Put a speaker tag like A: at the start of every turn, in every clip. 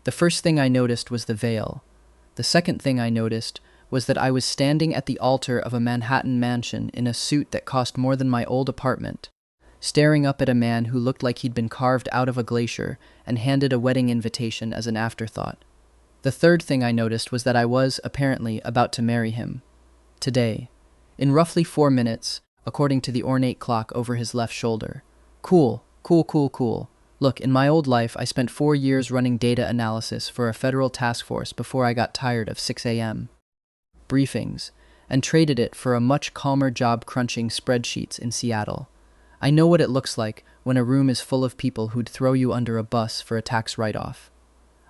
A: The first thing I noticed was the veil. The second thing I noticed was that I was standing at the altar of a Manhattan mansion in a suit that cost more than my old apartment, staring up at a man who looked like he'd been carved out of a glacier and handed a wedding invitation as an afterthought. The third thing I noticed was that I was, apparently, about to marry him. Today. In roughly 4 minutes, according to the ornate clock over his left shoulder. Cool. Look, in my old life, I spent 4 years running data analysis for a federal task force before I got tired of 6 a.m. briefings, and traded it for a much calmer job crunching spreadsheets in Seattle. I know what it looks like when a room is full of people who'd throw you under a bus for a tax write-off.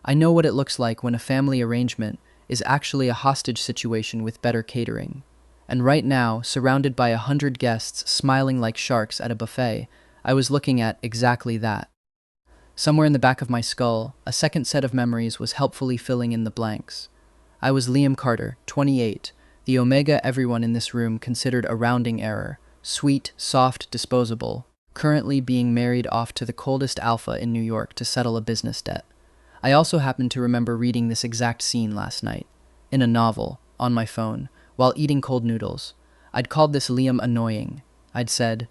A: I know what it looks like when a family arrangement is actually a hostage situation with better catering. And right now, surrounded by 100 guests smiling like sharks at a buffet, I was looking at exactly that. Somewhere in the back of my skull, a second set of memories was helpfully filling in the blanks. I was Liam Carter, 28, the omega everyone in this room considered a rounding error, sweet, soft, disposable, currently being married off to the coldest alpha in New York to settle a business debt. I also happened to remember reading this exact scene last night, in a novel, on my phone, while eating cold noodles. I'd called this Liam annoying. I'd said,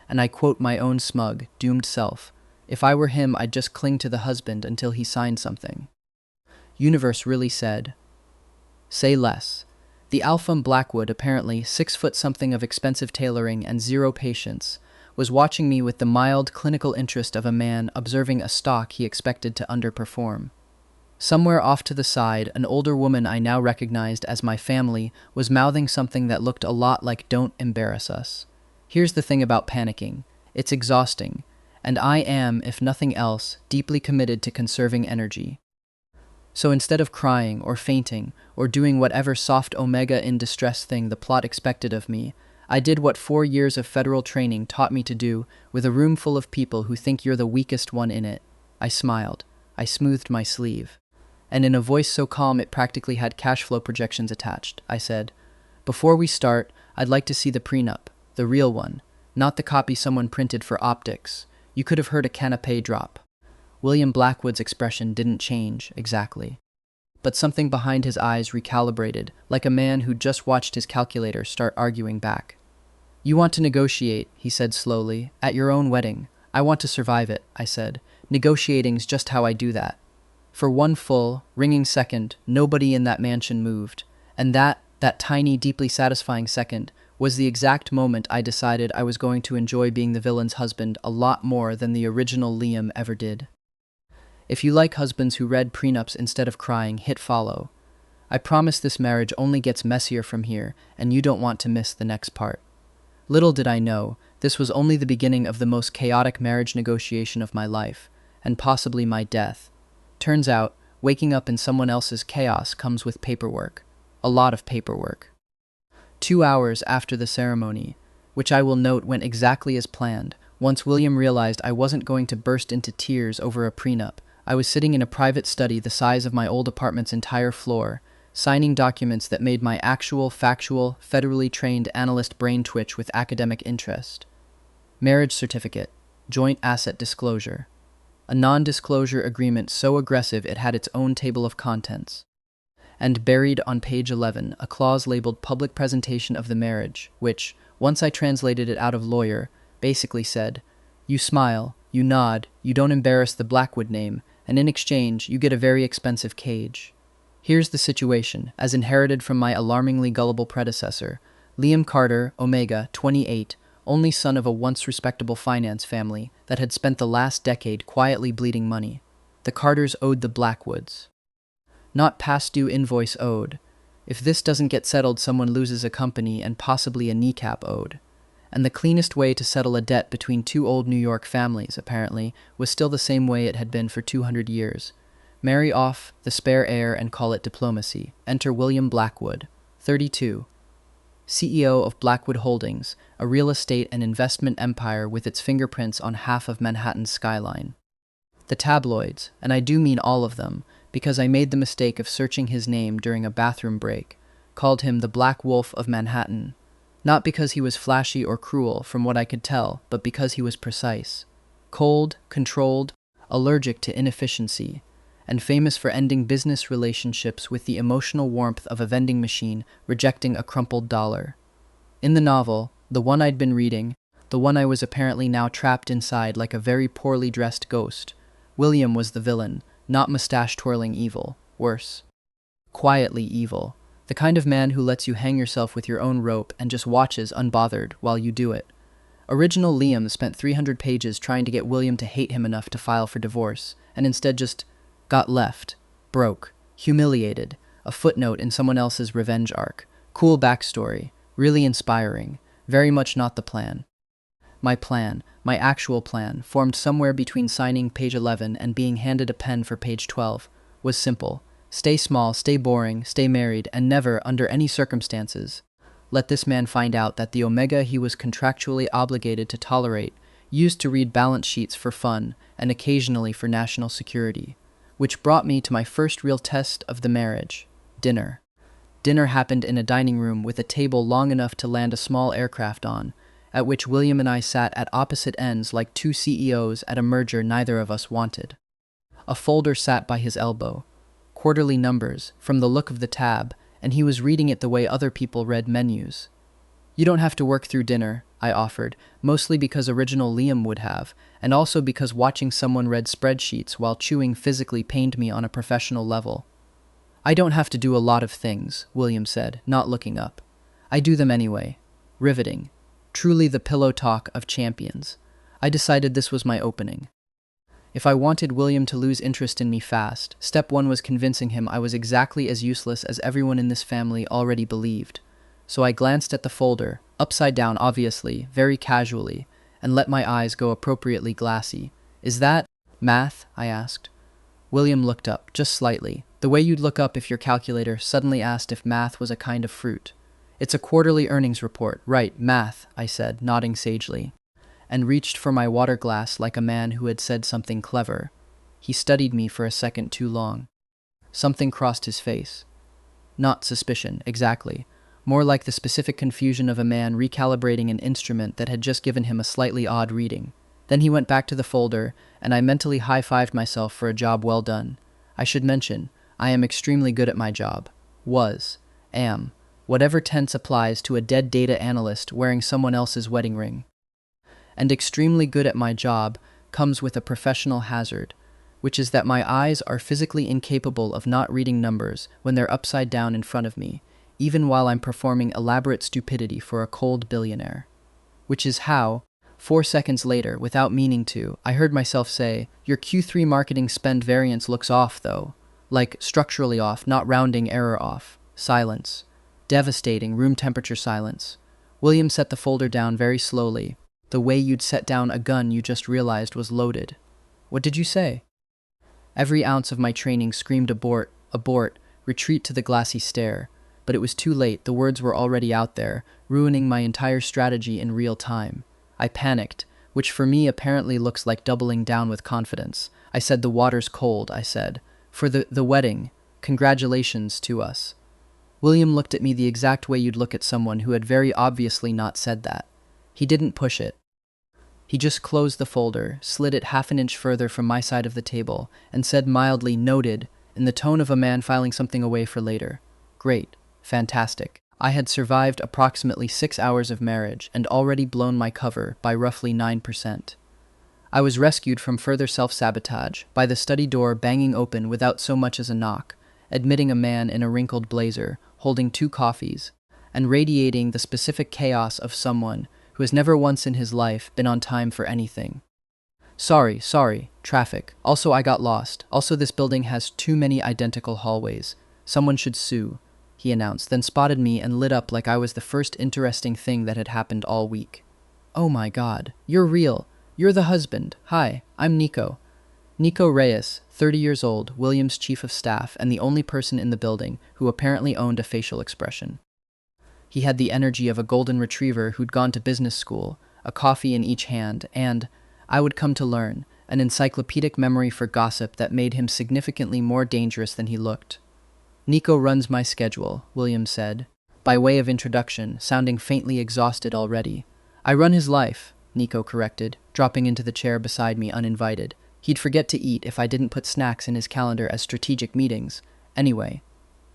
A: and I quote my own smug, doomed self, if I were him, I'd just cling to the husband until he signed something. Universe really said, say less. The alpha Blackwood, apparently 6-foot-something of expensive tailoring and zero patience, was watching me with the mild, clinical interest of a man observing a stock he expected to underperform. Somewhere off to the side, an older woman I now recognized as my family was mouthing something that looked a lot like "Don't embarrass us." Here's the thing about panicking. It's exhausting, and I am, if nothing else, deeply committed to conserving energy. So instead of crying or fainting or doing whatever soft omega in distress thing the plot expected of me, I did what 4 years of federal training taught me to do with a room full of people who think you're the weakest one in it. I smiled. I smoothed my sleeve. And in a voice so calm it practically had cash flow projections attached, I said, before we start, I'd like to see the prenup, the real one, not the copy someone printed for optics. You could have heard a canapé drop. William Blackwood's expression didn't change, exactly. But something behind his eyes recalibrated, like a man who'd just watched his calculator start arguing back. You want to negotiate, he said slowly, at your own wedding. I want to survive it, I said. Negotiating's just how I do that. For one full, ringing second, nobody in that mansion moved, and that tiny, deeply satisfying second was the exact moment I decided I was going to enjoy being the villain's husband a lot more than the original Liam ever did. If you like husbands who read prenups instead of crying, hit follow. I promise this marriage only gets messier from here, and you don't want to miss the next part. Little did I know, this was only the beginning of the most chaotic marriage negotiation of my life, and possibly my death. Turns out, waking up in someone else's chaos comes with paperwork. A lot of paperwork. 2 hours after the ceremony, which I will note went exactly as planned, once William realized I wasn't going to burst into tears over a prenup, I was sitting in a private study the size of my old apartment's entire floor, signing documents that made my actual, factual, federally trained analyst brain twitch with academic interest. Marriage certificate. Joint asset disclosure. A non-disclosure agreement so aggressive it had its own table of contents. And buried on page 11, a clause labeled public presentation of the marriage, which, once I translated it out of lawyer, basically said, you smile, you nod, you don't embarrass the Blackwood name, and in exchange, you get a very expensive cage. Here's the situation, as inherited from my alarmingly gullible predecessor, Liam Carter, Omega, 28, only son of a once respectable finance family that had spent the last decade quietly bleeding money. The Carters owed the Blackwoods. Not past due invoice owed. If this doesn't get settled, someone loses a company and possibly a kneecap owed. And the cleanest way to settle a debt between two old New York families, apparently, was still the same way it had been for 200 years. Marry off the spare heir and call it diplomacy. Enter William Blackwood, 32. CEO of Blackwood Holdings, a real estate and investment empire with its fingerprints on half of Manhattan's skyline. The tabloids, and I do mean all of them, because I made the mistake of searching his name during a bathroom break, called him the Black Wolf of Manhattan, not because he was flashy or cruel from what I could tell, but because he was precise. Cold, controlled, allergic to inefficiency, and famous for ending business relationships with the emotional warmth of a vending machine rejecting a crumpled dollar. In the novel, the one I'd been reading, the one I was apparently now trapped inside like a very poorly dressed ghost, William was the villain, not mustache-twirling evil. Worse, quietly evil. The kind of man who lets you hang yourself with your own rope and just watches unbothered while you do it. Original Liam spent 300 pages trying to get William to hate him enough to file for divorce, and instead just got left, broke, humiliated, a footnote in someone else's revenge arc. Cool backstory, really inspiring, very much not the plan. My plan, my actual plan, formed somewhere between signing page 11 and being handed a pen for page 12, was simple. Stay small, stay boring, stay married, and never, under any circumstances, let this man find out that the omega he was contractually obligated to tolerate used to read balance sheets for fun and occasionally for national security. Which brought me to my first real test of the marriage, dinner. Dinner happened in a dining room with a table long enough to land a small aircraft on, at which William and I sat at opposite ends like two CEOs at a merger neither of us wanted. A folder sat by his elbow. Quarterly numbers, from the look of the tab, and he was reading it the way other people read menus. You don't have to work through dinner, I offered, mostly because original Liam would have, and also because watching someone read spreadsheets while chewing physically pained me on a professional level. I don't have to do a lot of things, William said, not looking up. I do them anyway. Riveting. Truly the pillow talk of champions. I decided this was my opening. If I wanted William to lose interest in me fast, step one was convincing him I was exactly as useless as everyone in this family already believed. So I glanced at the folder, upside down obviously, very casually, and let my eyes go appropriately glassy. Is that math? I asked. William looked up, just slightly, the way you'd look up if your calculator suddenly asked if math was a kind of fruit. It's a quarterly earnings report, right, math, I said, nodding sagely, and reached for my water glass like a man who had said something clever. He studied me for a second too long. Something crossed his face. Not suspicion, exactly. More like the specific confusion of a man recalibrating an instrument that had just given him a slightly odd reading. Then he went back to the folder, and I mentally high-fived myself for a job well done. I should mention, I am extremely good at my job. Was. Am. Whatever tense applies to a dead data analyst wearing someone else's wedding ring. And extremely good at my job comes with a professional hazard, which is that my eyes are physically incapable of not reading numbers when they're upside down in front of me, even while I'm performing elaborate stupidity for a cold billionaire. Which is how, 4 seconds later, without meaning to, I heard myself say, "Your Q3 marketing spend variance looks off, though. Like, structurally off, not rounding error off." Silence. Devastating, room temperature silence. William set the folder down very slowly, the way you'd set down a gun you just realized was loaded. "What did you say?" Every ounce of my training screamed abort, abort, retreat to the glassy stare. But it was too late, the words were already out there, ruining my entire strategy in real time. I panicked, which for me apparently looks like doubling down with confidence. I said, "The water's cold," I said. "For the wedding. Congratulations to us." William looked at me the exact way you'd look at someone who had very obviously not said that. He didn't push it. He just closed the folder, slid it half an inch further from my side of the table, and said mildly, "Noted," in the tone of a man filing something away for later. Great. Fantastic. I had survived approximately 6 hours of marriage and already blown my cover by roughly 9%. I was rescued from further self-sabotage by the study door banging open without so much as a knock, admitting a man in a wrinkled blazer, holding 2 coffees, and radiating the specific chaos of someone who has never once in his life been on time for anything. Sorry, traffic. Also, I got lost. Also, this building has too many identical hallways. Someone should sue, he announced, then spotted me and lit up like I was the first interesting thing that had happened all week. "Oh my God, you're real. You're the husband. Hi, I'm Nico." Nico Reyes, 30 years old, William's chief of staff, and the only person in the building who apparently owned a facial expression. He had the energy of a golden retriever who'd gone to business school, a coffee in each hand, and, I would come to learn, an encyclopedic memory for gossip that made him significantly more dangerous than he looked. "Nico runs my schedule," William said, by way of introduction, sounding faintly exhausted already. "I run his life," Nico corrected, dropping into the chair beside me uninvited. He'd forget to eat if I didn't put snacks in his calendar as strategic meetings. Anyway,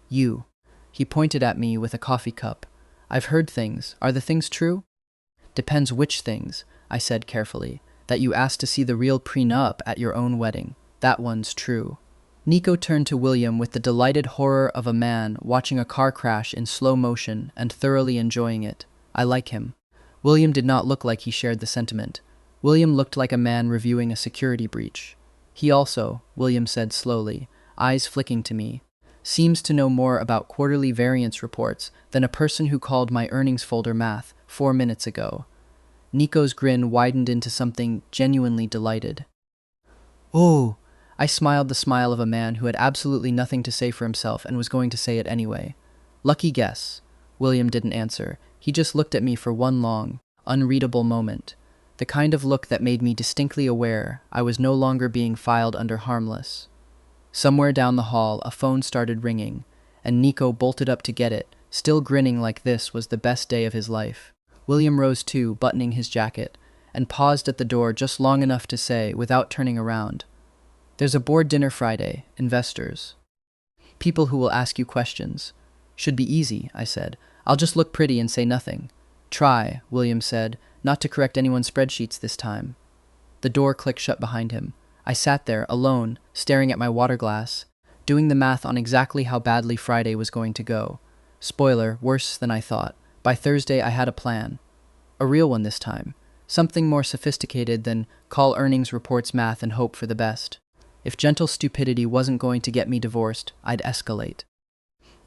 A: you. He pointed at me with a coffee cup. I've heard things. Are the things true? Depends which things, I said carefully. That you asked to see the real prenup at your own wedding. That one's true. Nico turned to William with the delighted horror of a man watching a car crash in slow motion and thoroughly enjoying it. I like him. William did not look like he shared the sentiment. William looked like a man reviewing a security breach. He also, William said slowly, eyes flicking to me, seems to know more about quarterly variance reports than a person who called my earnings folder math 4 minutes ago. Nico's grin widened into something genuinely delighted. Oh! I smiled the smile of a man who had absolutely nothing to say for himself and was going to say it anyway. Lucky guess. William didn't answer. He just looked at me for one long, unreadable moment. The kind of look that made me distinctly aware I was no longer being filed under harmless. Somewhere down the hall, a phone started ringing, and Nico bolted up to get it, still grinning like this was the best day of his life. William rose too, buttoning his jacket, and paused at the door just long enough to say, without turning around, "There's a board dinner Friday, investors. People who will ask you questions. Should be easy," I said. "I'll just look pretty and say nothing." "Try," William said, "not to correct anyone's spreadsheets this time." The door clicked shut behind him. I sat there, alone, staring at my water glass, doing the math on exactly how badly Friday was going to go. Spoiler, worse than I thought. By Thursday, I had a plan. A real one this time. Something more sophisticated than call earnings reports math and hope for the best. If gentle stupidity wasn't going to get me divorced, I'd escalate.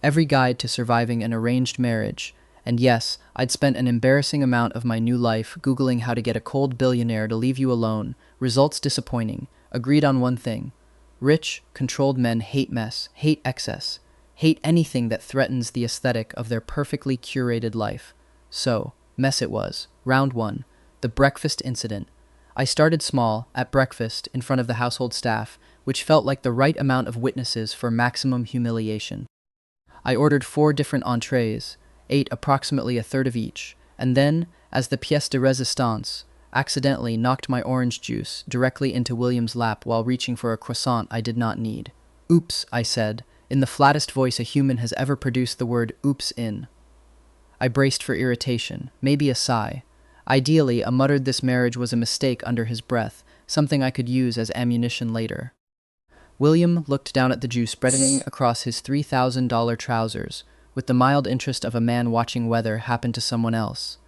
A: Every guide to surviving an arranged marriage, and yes, I'd spent an embarrassing amount of my new life Googling how to get a cold billionaire to leave you alone, results disappointing, agreed on one thing. Rich, controlled men hate mess, hate excess, hate anything that threatens the aesthetic of their perfectly curated life. So, mess it was. Round 1. The breakfast incident. I started small, at breakfast, in front of the household staff, which felt like the right amount of witnesses for maximum humiliation. I ordered 4 different entrees, ate approximately a third of each, and then, as the pièce de résistance, accidentally knocked my orange juice directly into William's lap while reaching for a croissant I did not need. "Oops," I said, in the flattest voice a human has ever produced the word oops in. I braced for irritation, maybe a sigh. Ideally, a muttered this marriage was a mistake under his breath, something I could use as ammunition later. William looked down at the juice spreading across his $3,000 trousers, with the mild interest of a man watching weather happen to someone else.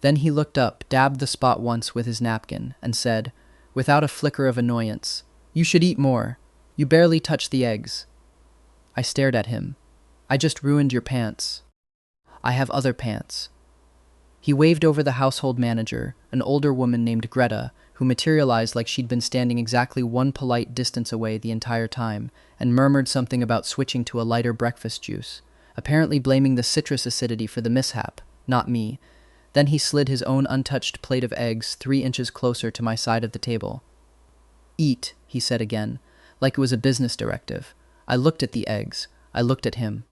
A: Then he looked up, dabbed the spot once with his napkin, and said, without a flicker of annoyance, "You should eat more. You barely touched the eggs." I stared at him. "I just ruined your pants." "I have other pants." He waved over the household manager, an older woman named Greta, who materialized like she'd been standing exactly one polite distance away the entire time, and murmured something about switching to a lighter breakfast juice, apparently blaming the citrus acidity for the mishap, not me. Then he slid his own untouched plate of eggs 3 inches closer to my side of the table. "Eat," he said again, like it was a business directive. I looked at the eggs. I looked at him.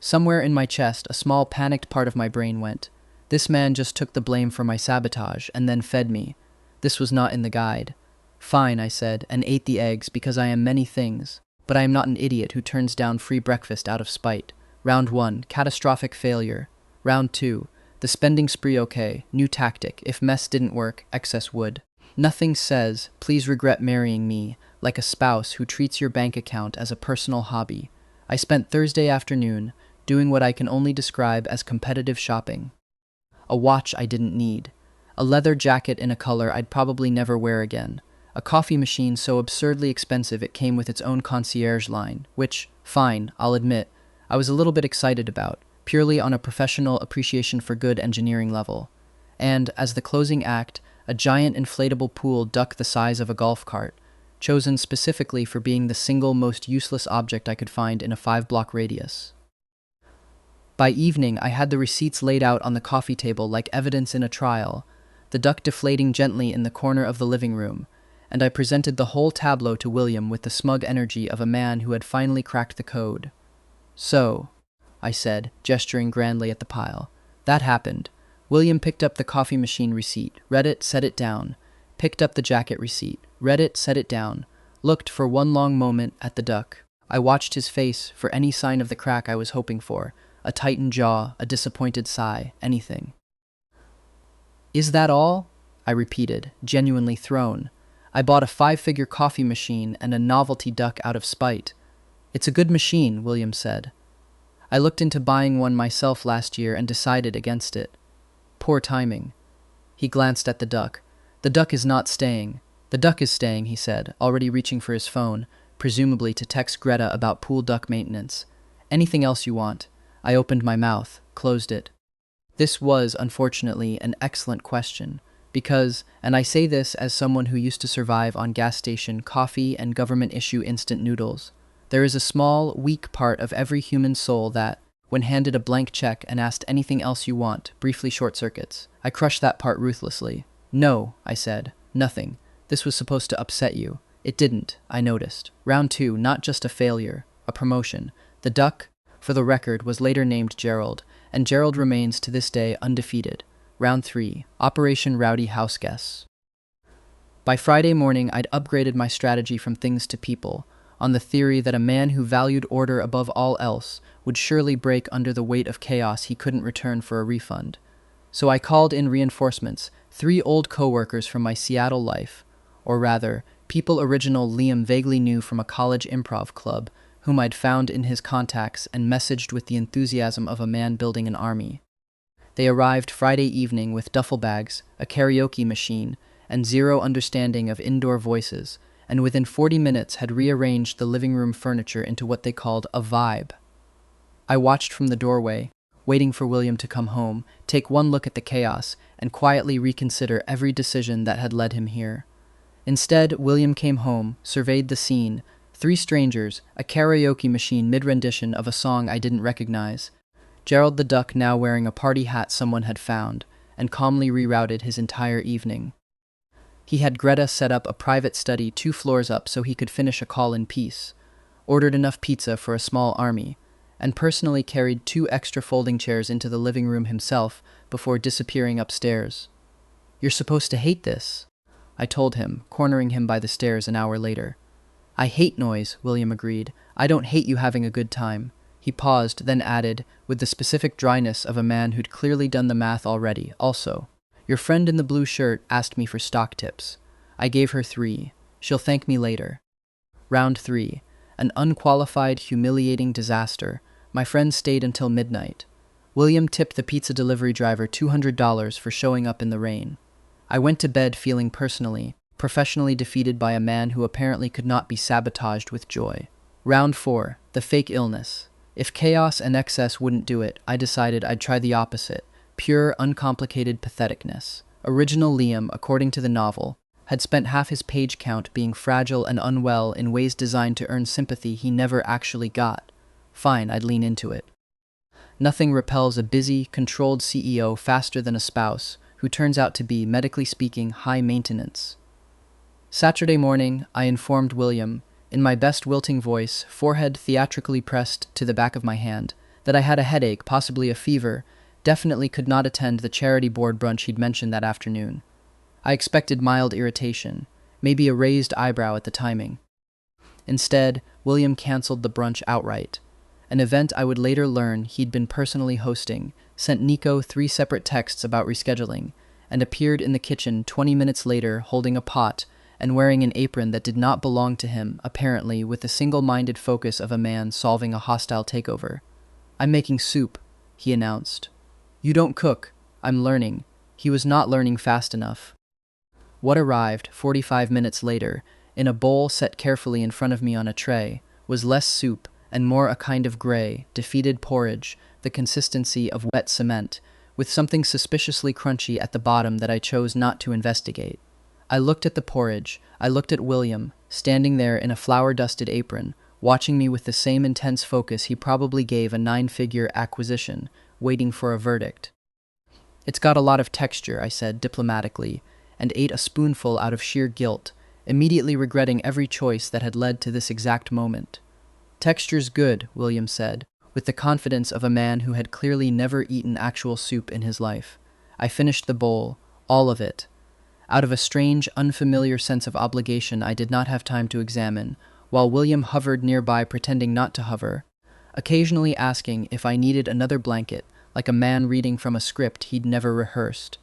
A: Somewhere in my chest, a small panicked part of my brain went, "This man just took the blame for my sabotage and then fed me. This was not in the guide." "Fine," I said, and ate the eggs because I am many things, but I am not an idiot who turns down free breakfast out of spite. Round 1, catastrophic failure. Round 2, the spending spree okay, new tactic, if mess didn't work, excess would. Nothing says, "Please regret marrying me," like a spouse who treats your bank account as a personal hobby. I spent Thursday afternoon doing what I can only describe as competitive shopping. A watch I didn't need. A leather jacket in a color I'd probably never wear again. A coffee machine so absurdly expensive it came with its own concierge line, which, fine, I'll admit, I was a little bit excited about, purely on a professional appreciation for good engineering level. And, as the closing act, a giant inflatable pool duck the size of a golf cart, chosen specifically for being the single most useless object I could find in a 5-block radius. By evening, I had the receipts laid out on the coffee table like evidence in a trial, the duck deflating gently in the corner of the living room, and I presented the whole tableau to William with the smug energy of a man who had finally cracked the code. "So," I said, gesturing grandly at the pile. "That happened." William picked up the coffee machine receipt, read it, set it down. picked up the jacket receipt, read it, set it down, looked for one long moment at the duck. I watched his face for any sign of the crack I was hoping for, a tightened jaw, a disappointed sigh, anything. "Is that all?" I repeated, genuinely thrown. "I bought a 5-figure coffee machine and a novelty duck out of spite." "It's a good machine," William said. "I looked into buying one myself last year and decided against it. Poor timing." He glanced at the duck. "The duck is not staying." "The duck is staying," he said, already reaching for his phone, presumably to text Greta about pool duck maintenance. "Anything else you want?" I opened my mouth, closed it. This was, unfortunately, an excellent question, because, and I say this as someone who used to survive on gas station coffee and government-issue instant noodles, there is a small, weak part of every human soul that, when handed a blank check and asked anything else you want, briefly short-circuits. I crushed that part ruthlessly. "No," I said, "nothing. This was supposed to upset you." It didn't, I noticed. Round 2, not just a failure, a promotion. The duck, for the record, was later named Gerald, and Gerald remains to this day undefeated. Round 3, Operation Rowdy House Guests. By Friday morning, I'd upgraded my strategy from things to people, on the theory that a man who valued order above all else would surely break under the weight of chaos he couldn't return for a refund. So I called in reinforcements, 3 old co-workers from my Seattle life, or rather, people original Liam vaguely knew from a college improv club, whom I'd found in his contacts and messaged with the enthusiasm of a man building an army. They arrived Friday evening with duffel bags, a karaoke machine, and zero understanding of indoor voices, and within 40 minutes had rearranged the living room furniture into what they called a vibe. I watched from the doorway, waiting for William to come home, take one look at the chaos, and quietly reconsider every decision that had led him here. Instead, William came home, surveyed the scene, 3 strangers, a karaoke machine mid-rendition of a song I didn't recognize, Gerald the duck now wearing a party hat someone had found, and calmly rerouted his entire evening. He had Greta set up a private study 2 floors up so he could finish a call in peace, ordered enough pizza for a small army, and personally carried 2 extra folding chairs into the living room himself before disappearing upstairs. "You're supposed to hate this," I told him, cornering him by the stairs an hour later. "I hate noise," William agreed. "I don't hate you having a good time." He paused, then added, with the specific dryness of a man who'd clearly done the math already, "Also, your friend in the blue shirt asked me for stock tips. I gave her 3. She'll thank me later." Round 3. An unqualified, humiliating disaster. My friend stayed until midnight. William tipped the pizza delivery driver $200 for showing up in the rain. I went to bed feeling professionally defeated by a man who apparently could not be sabotaged with joy. Round 4. The fake illness. If chaos and excess wouldn't do it, I decided I'd try the opposite. Pure, uncomplicated patheticness. Original Liam, according to the novel, had spent half his page count being fragile and unwell in ways designed to earn sympathy he never actually got. Fine, I'd lean into it. Nothing repels a busy, controlled CEO faster than a spouse who turns out to be, medically speaking, high maintenance. Saturday morning, I informed William, in my best wilting voice, forehead theatrically pressed to the back of my hand, that I had a headache, possibly a fever, definitely could not attend the charity board brunch he'd mentioned that afternoon. I expected mild irritation, maybe a raised eyebrow at the timing. Instead, William canceled the brunch outright, an event I would later learn he'd been personally hosting, sent Nico 3 separate texts about rescheduling, and appeared in the kitchen 20 minutes later holding a pot and wearing an apron that did not belong to him, apparently with the single-minded focus of a man solving a hostile takeover. "I'm making soup," he announced. "You don't cook." "I'm learning." He was not learning fast enough. What arrived, 45 minutes later, in a bowl set carefully in front of me on a tray, was less soup and more a kind of gray, defeated porridge, the consistency of wet cement, with something suspiciously crunchy at the bottom that I chose not to investigate. I looked at the porridge. I looked at William, standing there in a flour-dusted apron, watching me with the same intense focus he probably gave a 9-figure acquisition, waiting for a verdict. "It's got a lot of texture," I said diplomatically, and ate a spoonful out of sheer guilt, immediately regretting every choice that had led to this exact moment. "Texture's good," William said, with the confidence of a man who had clearly never eaten actual soup in his life. I finished the bowl, all of it. out of a strange, unfamiliar sense of obligation I did not have time to examine, while William hovered nearby pretending not to hover, occasionally asking if I needed another blanket, like a man reading from a script he'd never rehearsed.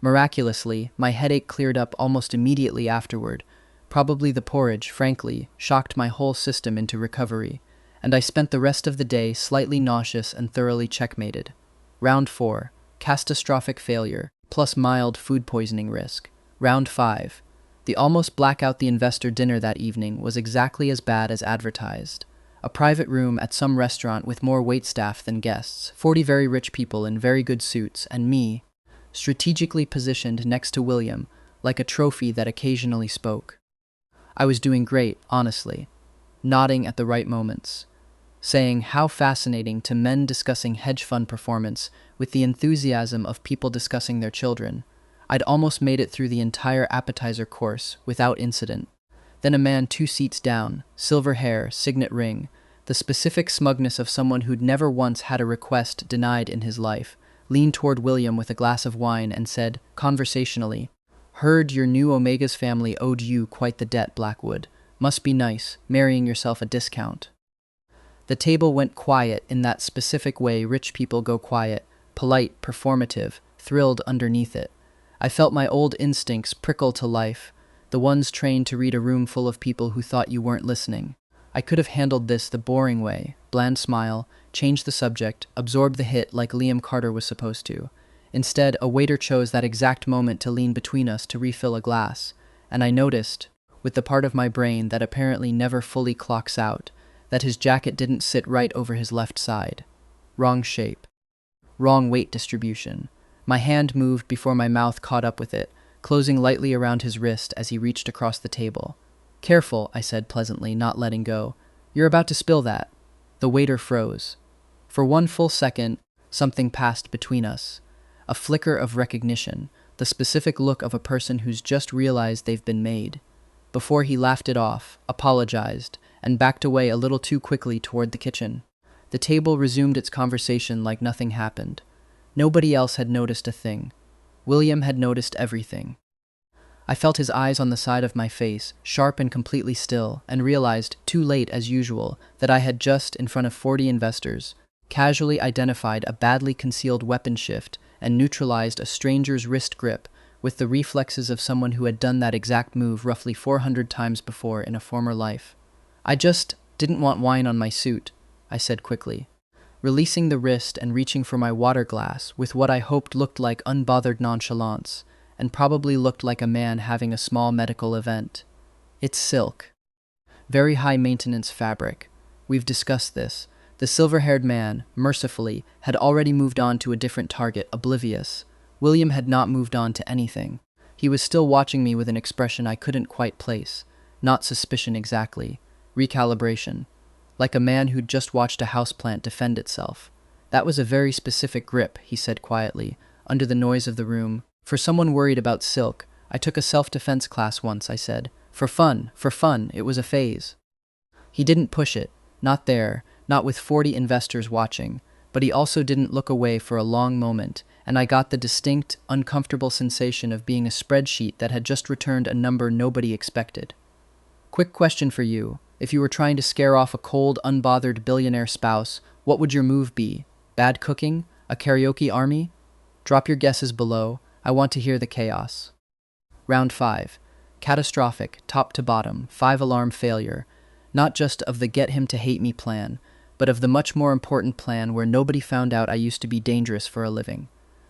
A: Miraculously, my headache cleared up almost immediately afterward. Probably the porridge, frankly, shocked my whole system into recovery, and I spent the rest of the day slightly nauseous and thoroughly checkmated. Round 4. Catastrophic failure, plus mild food poisoning risk. Round 5. The almost blackout the investor dinner that evening was exactly as bad as advertised. A private room at some restaurant with more waitstaff than guests, 40 very rich people in very good suits, and me, strategically positioned next to William, like a trophy that occasionally spoke. I was doing great, honestly, nodding at the right moments, saying how fascinating to men discussing hedge fund performance with the enthusiasm of people discussing their children. I'd almost made it through the entire appetizer course without incident. Then a man 2 seats down, silver hair, signet ring, the specific smugness of someone who'd never once had a request denied in his life, leaned toward William with a glass of wine and said, conversationally, "Heard your new Omega's family owed you quite the debt, Blackwood. Must be nice, marrying yourself a discount." The table went quiet in that specific way rich people go quiet, polite, performative, thrilled underneath it. I felt my old instincts prickle to life, the ones trained to read a room full of people who thought you weren't listening. I could have handled this the boring way, bland smile, change the subject, absorb the hit like Liam Carter was supposed to. Instead, a waiter chose that exact moment to lean between us to refill a glass, and I noticed, with the part of my brain that apparently never fully clocks out, that his jacket didn't sit right over his left side. Wrong shape. Wrong weight distribution. My hand moved before my mouth caught up with it, closing lightly around his wrist as he reached across the table. "Careful," I said pleasantly, not letting go. "You're about to spill that." The waiter froze. For one full second, something passed between us. A flicker of recognition, the specific look of a person who's just realized they've been made. Before he laughed it off, apologized, and backed away a little too quickly toward the kitchen. The table resumed its conversation like nothing happened. Nobody else had noticed a thing. William had noticed everything. I felt his eyes on the side of my face, sharp and completely still, and realized, too late as usual, that I had just, in front of 40 investors, casually identified a badly concealed weapon shift and neutralized a stranger's wrist grip with the reflexes of someone who had done that exact move roughly 400 times before in a former life. "I just didn't want wine on my suit," I said quickly, releasing the wrist and reaching for my water glass with what I hoped looked like unbothered nonchalance, and probably looked like a man having a small medical event. "It's silk. Very high-maintenance fabric. We've discussed this." The silver-haired man, mercifully, had already moved on to a different target, oblivious. William had not moved on to anything. He was still watching me with an expression I couldn't quite place. Not suspicion exactly. Recalibration. Like a man who'd just watched a houseplant defend itself. "That was a very specific grip," he said quietly, under the noise of the room. "For someone worried about silk, I took a self-defense class once," I said. For fun, it was a phase." He didn't push it. Not there, not with 40 investors watching, but he also didn't look away for a long moment, and I got the distinct, uncomfortable sensation of being a spreadsheet that had just returned a number nobody expected. "Quick question for you. If you were trying to scare off a cold, unbothered billionaire spouse, what would your move be? Bad cooking? A karaoke army? Drop your guesses below. I want to hear the chaos." Round 5. Catastrophic, top to bottom, 5-alarm failure. Not just of the get him to hate me plan, but of the much more important plan where nobody found out I used to be dangerous for a living.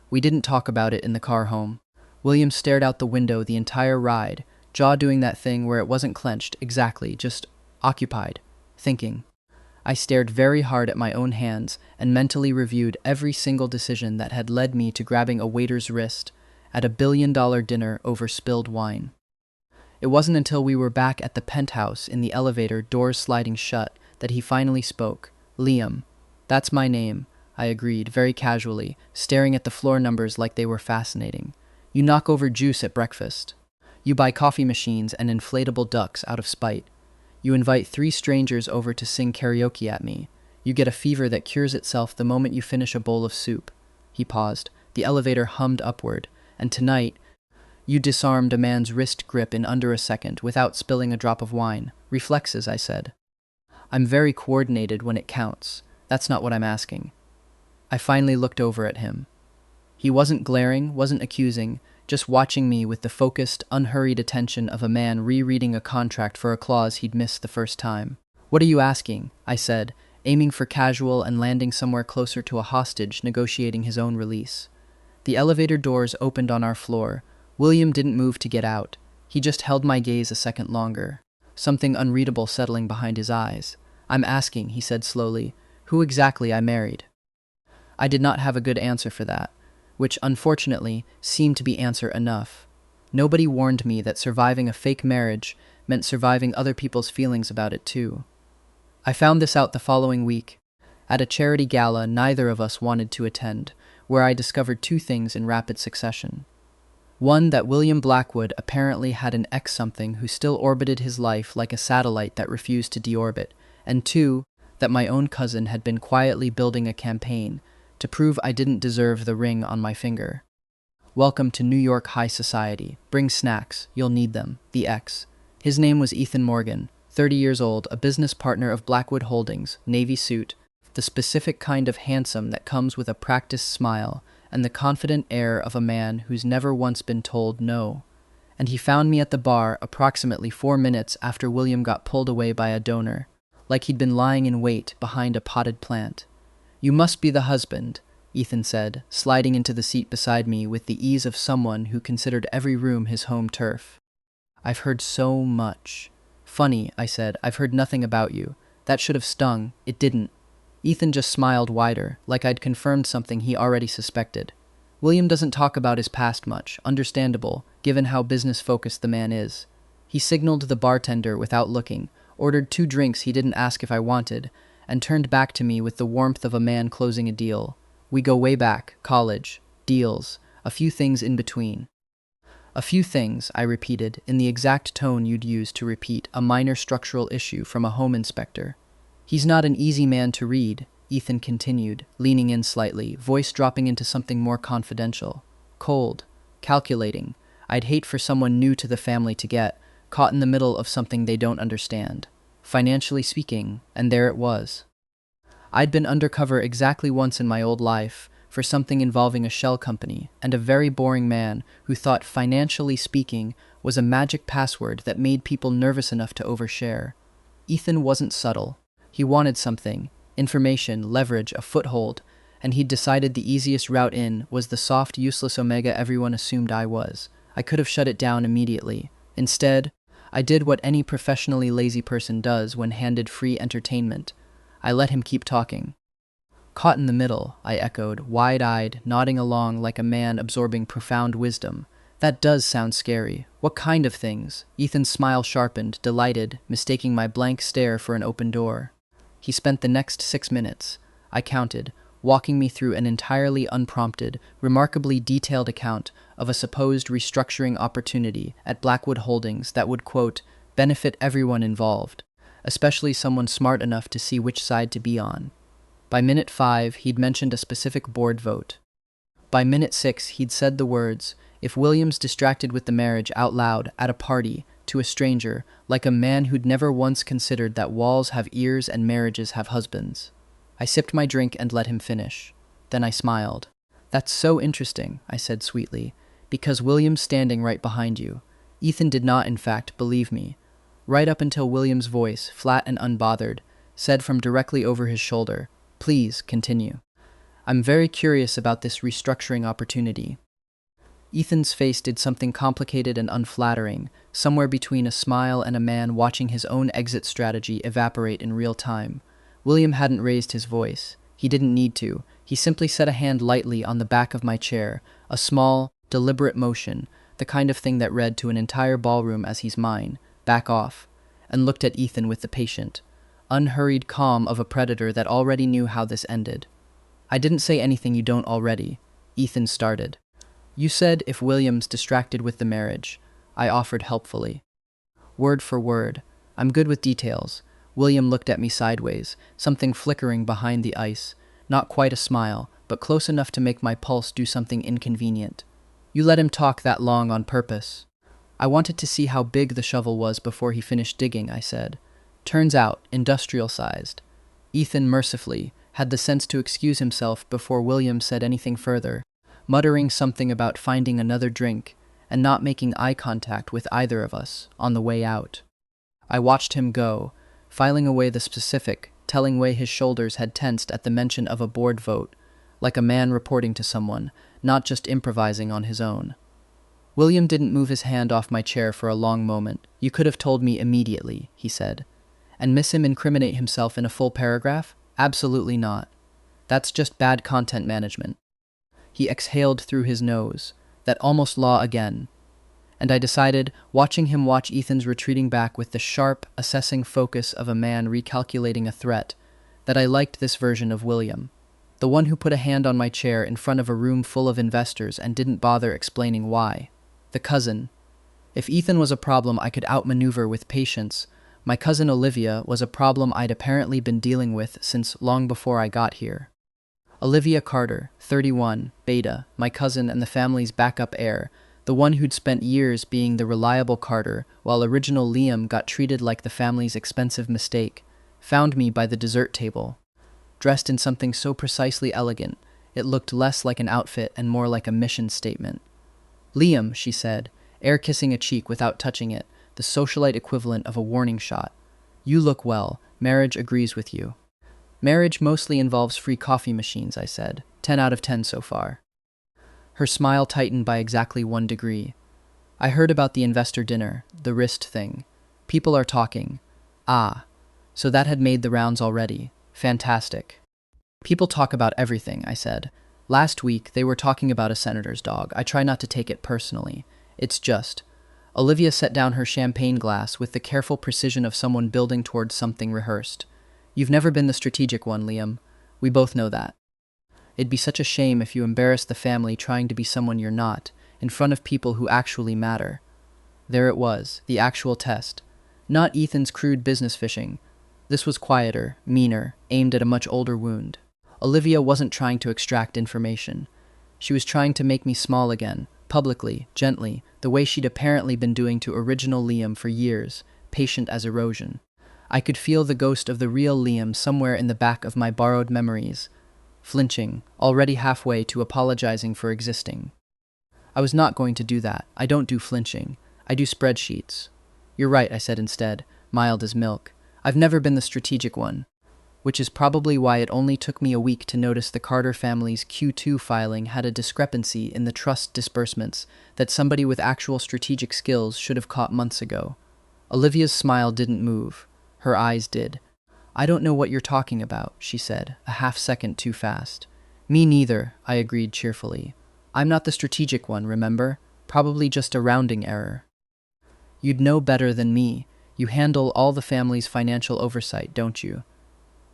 A: We didn't talk about it in the car home. William stared out the window the entire ride, jaw doing that thing where it wasn't clenched, exactly, just occupied, thinking. I stared very hard at my own hands and mentally reviewed every single decision that had led me to grabbing a waiter's wrist at a billion-dollar dinner over spilled wine. It wasn't until we were back at the penthouse in the elevator, doors sliding shut, that he finally spoke. "Liam." "That's my name," I agreed, very casually, staring at the floor numbers like they were fascinating. "You knock over juice at breakfast. You buy coffee machines and inflatable ducks out of spite. You invite 3 strangers over to sing karaoke at me. You get a fever that cures itself the moment you finish a bowl of soup." He paused. The elevator hummed upward. "And tonight, You disarmed a man's wrist grip in under a second without spilling a drop of wine. Reflexes, I said. I'm very coordinated when it counts. That's not what I'm asking. I finally looked over at him. He wasn't glaring, wasn't accusing, just watching me with the focused, unhurried attention of a man rereading a contract for a clause he'd missed the first time. What are you asking? I said, aiming for casual and landing somewhere closer to a hostage negotiating his own release. The elevator doors opened on our floor. William didn't move to get out. He just held my gaze a second longer, something unreadable settling behind his eyes. I'm asking, he said slowly, who exactly I married. I did not have a good answer for that, which unfortunately seemed to be answer enough. Nobody warned me that surviving a fake marriage meant surviving other people's feelings about it too. I found this out the following week, at a charity gala neither of us wanted to attend, where I discovered two things in rapid succession. One, that William Blackwood apparently had an ex-something who still orbited his life like a satellite that refused to deorbit, and two, that my own cousin had been quietly building a campaign to prove I didn't deserve the ring on my finger. Welcome to New York high society. Bring snacks, you'll need them. The ex. His name was Ethan Morgan, 30 years old, a business partner of Blackwood Holdings, navy suit, the specific kind of handsome that comes with a practiced smile and the confident air of a man who's never once been told no. And he found me at the bar approximately 4 minutes after William got pulled away by a donor, like he'd been lying in wait behind a potted plant. You must be the husband, Ethan said, sliding into the seat beside me with the ease of someone who considered every room his home turf. I've heard so much. Funny, I said, I've heard nothing about you. That should have stung. It didn't. Ethan just smiled wider, like I'd confirmed something he already suspected. William doesn't talk about his past much, understandable, given how business-focused the man is. He signaled the bartender without looking, ordered 2 drinks he didn't ask if I wanted, and turned back to me with the warmth of a man closing a deal. We go way back, college, deals, a few things in between. A few things, I repeated, in the exact tone you'd use to repeat a minor structural issue from a home inspector. He's not an easy man to read, Ethan continued, leaning in slightly, voice dropping into something more confidential. Cold, calculating. I'd hate for someone new to the family to get caught in the middle of something they don't understand. Financially speaking, and there it was. I'd been undercover exactly once in my old life for something involving a shell company and a very boring man who thought financially speaking was a magic password that made people nervous enough to overshare. Ethan wasn't subtle. He wanted something, information, leverage, a foothold, and he'd decided the easiest route in was the soft, useless omega everyone assumed I was. I could have shut it down immediately. Instead, I did what any professionally lazy person does when handed free entertainment. I let him keep talking. Caught in the middle, I echoed, wide-eyed, nodding along like a man absorbing profound wisdom. That does sound scary. What kind of things? Ethan's smile sharpened, delighted, mistaking my blank stare for an open door. He spent the next 6 minutes, I counted, walking me through an entirely unprompted, remarkably detailed account of a supposed restructuring opportunity at Blackwood Holdings that would, quote, benefit everyone involved, especially someone smart enough to see which side to be on. By minute 5, he'd mentioned a specific board vote. By minute 6, he'd said the words, if William's distracted with the marriage out loud, at a party, to a stranger, like a man who'd never once considered that walls have ears and marriages have husbands. I sipped my drink and let him finish. Then I smiled. That's so interesting, I said sweetly, because William's standing right behind you. Ethan did not, in fact, believe me. Right up until William's voice, flat and unbothered, said from directly over his shoulder, please, continue. I'm very curious about this restructuring opportunity. Ethan's face did something complicated and unflattering, somewhere between a smile and a man watching his own exit strategy evaporate in real time. William hadn't raised his voice. He didn't need to. He simply set a hand lightly on the back of my chair, a small, deliberate motion, the kind of thing that read to an entire ballroom as he's mine, back off, and looked at Ethan with the patient, unhurried calm of a predator that already knew how this ended. I didn't say anything you don't already, Ethan started. You said if William's distracted with the marriage, I offered helpfully. Word for word. I'm good with details. William looked at me sideways, something flickering behind the ice, not quite a smile, but close enough to make my pulse do something inconvenient. You let him talk that long on purpose. I wanted to see how big the shovel was before he finished digging, I said. Turns out, industrial-sized. Ethan mercifully had the sense to excuse himself before William said anything further, muttering something about finding another drink and not making eye contact with either of us on the way out. I watched him go, filing away the specific, telling way his shoulders had tensed at the mention of a board vote, like a man reporting to someone, not just improvising on his own. William didn't move his hand off my chair for a long moment. You could have told me immediately, he said. And miss him incriminate himself in a full paragraph? Absolutely not. That's just bad content management. He exhaled through his nose, that almost law again. And I decided, watching him watch Ethan's retreating back with the sharp, assessing focus of a man recalculating a threat, that I liked this version of William. The one who put a hand on my chair in front of a room full of investors and didn't bother explaining why. The cousin. If Ethan was a problem I could outmaneuver with patience, my cousin Olivia was a problem I'd apparently been dealing with since long before I got here. Olivia Carter, 31, Beta, my cousin and the family's backup heir, the one who'd spent years being the reliable Carter, while original Liam got treated like the family's expensive mistake, found me by the dessert table. Dressed in something so precisely elegant, it looked less like an outfit and more like a mission statement. Liam, she said, air-kissing a cheek without touching it, the socialite equivalent of a warning shot. You look well. Marriage agrees with you. Marriage mostly involves free coffee machines, I said. 10 out of 10 so far. Her smile tightened by exactly 1 degree. I heard about the investor dinner, the wrist thing. People are talking. Ah, so that had made the rounds already. Fantastic. People talk about everything, I said. Last week, they were talking about a senator's dog. I try not to take it personally. It's just... Olivia set down her champagne glass with the careful precision of someone building towards something rehearsed. You've never been the strategic one, Liam. We both know that. It'd be such a shame if you embarrassed the family trying to be someone you're not, in front of people who actually matter. There it was, the actual test. Not Ethan's crude business fishing. This was quieter, meaner, aimed at a much older wound. Olivia wasn't trying to extract information. She was trying to make me small again, publicly, gently, the way she'd apparently been doing to original Liam for years, patient as erosion. I could feel the ghost of the real Liam somewhere in the back of my borrowed memories, flinching, already halfway to apologizing for existing. I was not going to do that. I don't do flinching. I do spreadsheets. You're right, I said instead, mild as milk. I've never been the strategic one, which is probably why it only took me a week to notice the Carter family's Q2 filing had a discrepancy in the trust disbursements that somebody with actual strategic skills should have caught months ago. Olivia's smile didn't move. Her eyes did. I don't know what you're talking about, she said, a half-second too fast. Me neither, I agreed cheerfully. I'm not the strategic one, remember? Probably just a rounding error. You'd know better than me. You handle all the family's financial oversight, don't you?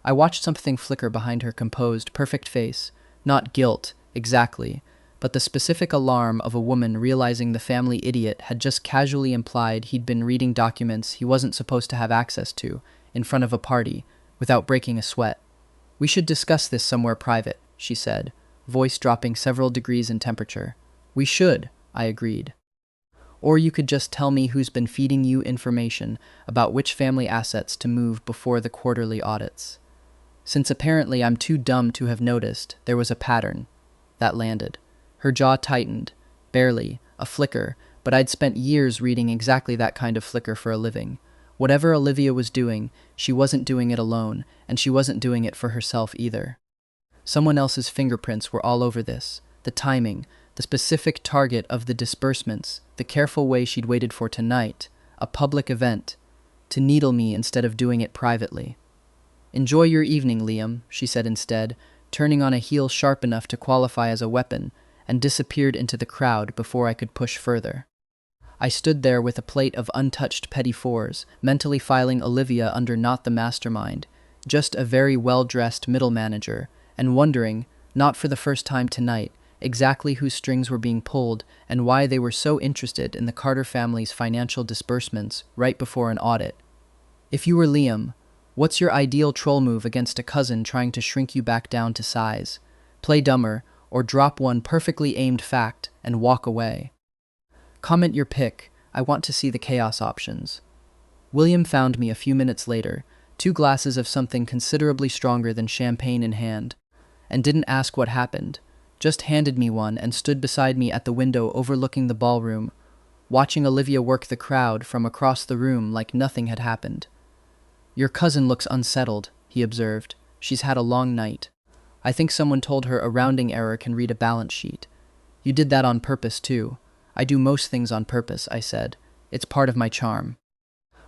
A: I watched something flicker behind her composed, perfect face. Not guilt, exactly, but the specific alarm of a woman realizing the family idiot had just casually implied he'd been reading documents he wasn't supposed to have access to, in front of a party, without breaking a sweat. We should discuss this somewhere private, she said, voice dropping several degrees in temperature. We should, I agreed. Or you could just tell me who's been feeding you information about which family assets to move before the quarterly audits. Since apparently I'm too dumb to have noticed, there was a pattern. That landed. Her jaw tightened. Barely. A flicker. But I'd spent years reading exactly that kind of flicker for a living. Whatever Olivia was doing, she wasn't doing it alone, and she wasn't doing it for herself either. Someone else's fingerprints were all over this. The timing, the specific target of the disbursements, the careful way she'd waited for tonight, a public event, to needle me instead of doing it privately. Enjoy your evening, Liam, she said instead, turning on a heel sharp enough to qualify as a weapon, and disappeared into the crowd before I could push further. I stood there with a plate of untouched petty fours, mentally filing Olivia under not the mastermind, just a very well-dressed middle manager, and wondering, not for the first time tonight, exactly whose strings were being pulled and why they were so interested in the Carter family's financial disbursements right before an audit. If you were Liam, what's your ideal troll move against a cousin trying to shrink you back down to size? Play dumber, or drop one perfectly aimed fact and walk away. Comment your pick. I want to see the chaos options. William found me a few minutes later, 2 glasses of something considerably stronger than champagne in hand, and didn't ask what happened, just handed me one and stood beside me at the window overlooking the ballroom, watching Olivia work the crowd from across the room like nothing had happened. "Your cousin looks unsettled," he observed. "She's had a long night. I think someone told her a rounding error can read a balance sheet. You did that on purpose, too." "I do most things on purpose," I said. "It's part of my charm."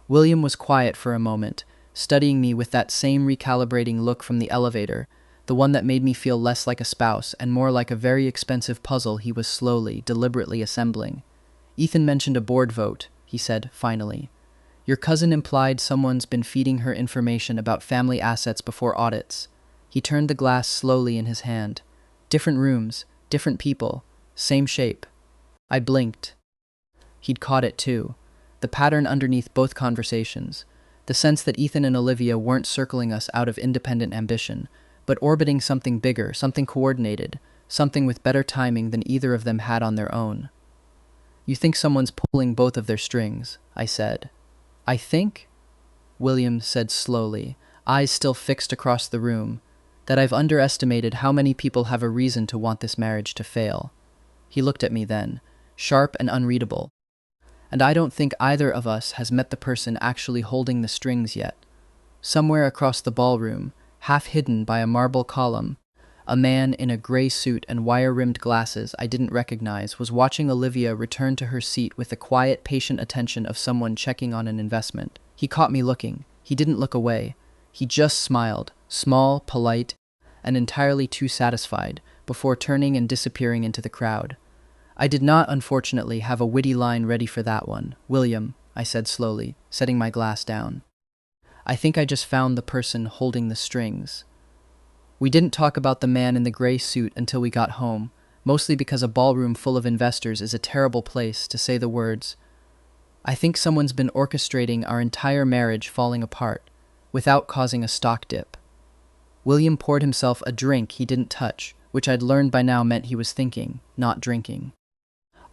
A: William was quiet for a moment, studying me with that same recalibrating look from the elevator, the one that made me feel less like a spouse and more like a very expensive puzzle he was slowly, deliberately assembling. "Ethan mentioned a board vote," he said, finally. "Your cousin implied someone's been feeding her information about family assets before audits." He turned the glass slowly in his hand. "Different rooms, different people, same shape." I blinked. He'd caught it too. The pattern underneath both conversations. The sense that Ethan and Olivia weren't circling us out of independent ambition, but orbiting something bigger, something coordinated, something with better timing than either of them had on their own. "You think someone's pulling both of their strings," I said. "I think," William said slowly, eyes still fixed across the room, "that I've underestimated how many people have a reason to want this marriage to fail." He looked at me then, sharp and unreadable. "And I don't think either of us has met the person actually holding the strings yet." Somewhere across the ballroom, half hidden by a marble column, a man in a gray suit and wire-rimmed glasses I didn't recognize was watching Olivia return to her seat with the quiet, patient attention of someone checking on an investment. He caught me looking. He didn't look away. He just smiled, small, polite, and entirely too satisfied, before turning and disappearing into the crowd. I did not, unfortunately, have a witty line ready for that one. "William," I said slowly, setting my glass down, "I think I just found the person holding the strings." We didn't talk about the man in the gray suit until we got home, mostly because a ballroom full of investors is a terrible place to say the words, "I think someone's been orchestrating our entire marriage falling apart," without causing a stock dip. William poured himself a drink he didn't touch, which I'd learned by now meant he was thinking, not drinking.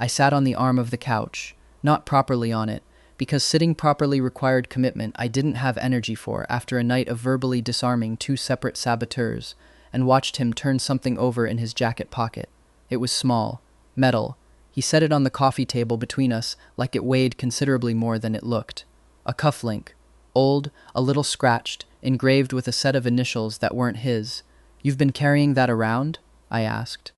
A: I sat on the arm of the couch, not properly on it, because sitting properly required commitment I didn't have energy for after a night of verbally disarming 2 separate saboteurs, and watched him turn something over in his jacket pocket. It was small, metal. He set it on the coffee table between us like it weighed considerably more than it looked. A cufflink, old, a little scratched, engraved with a set of initials that weren't his. "You've been carrying that around?" I asked.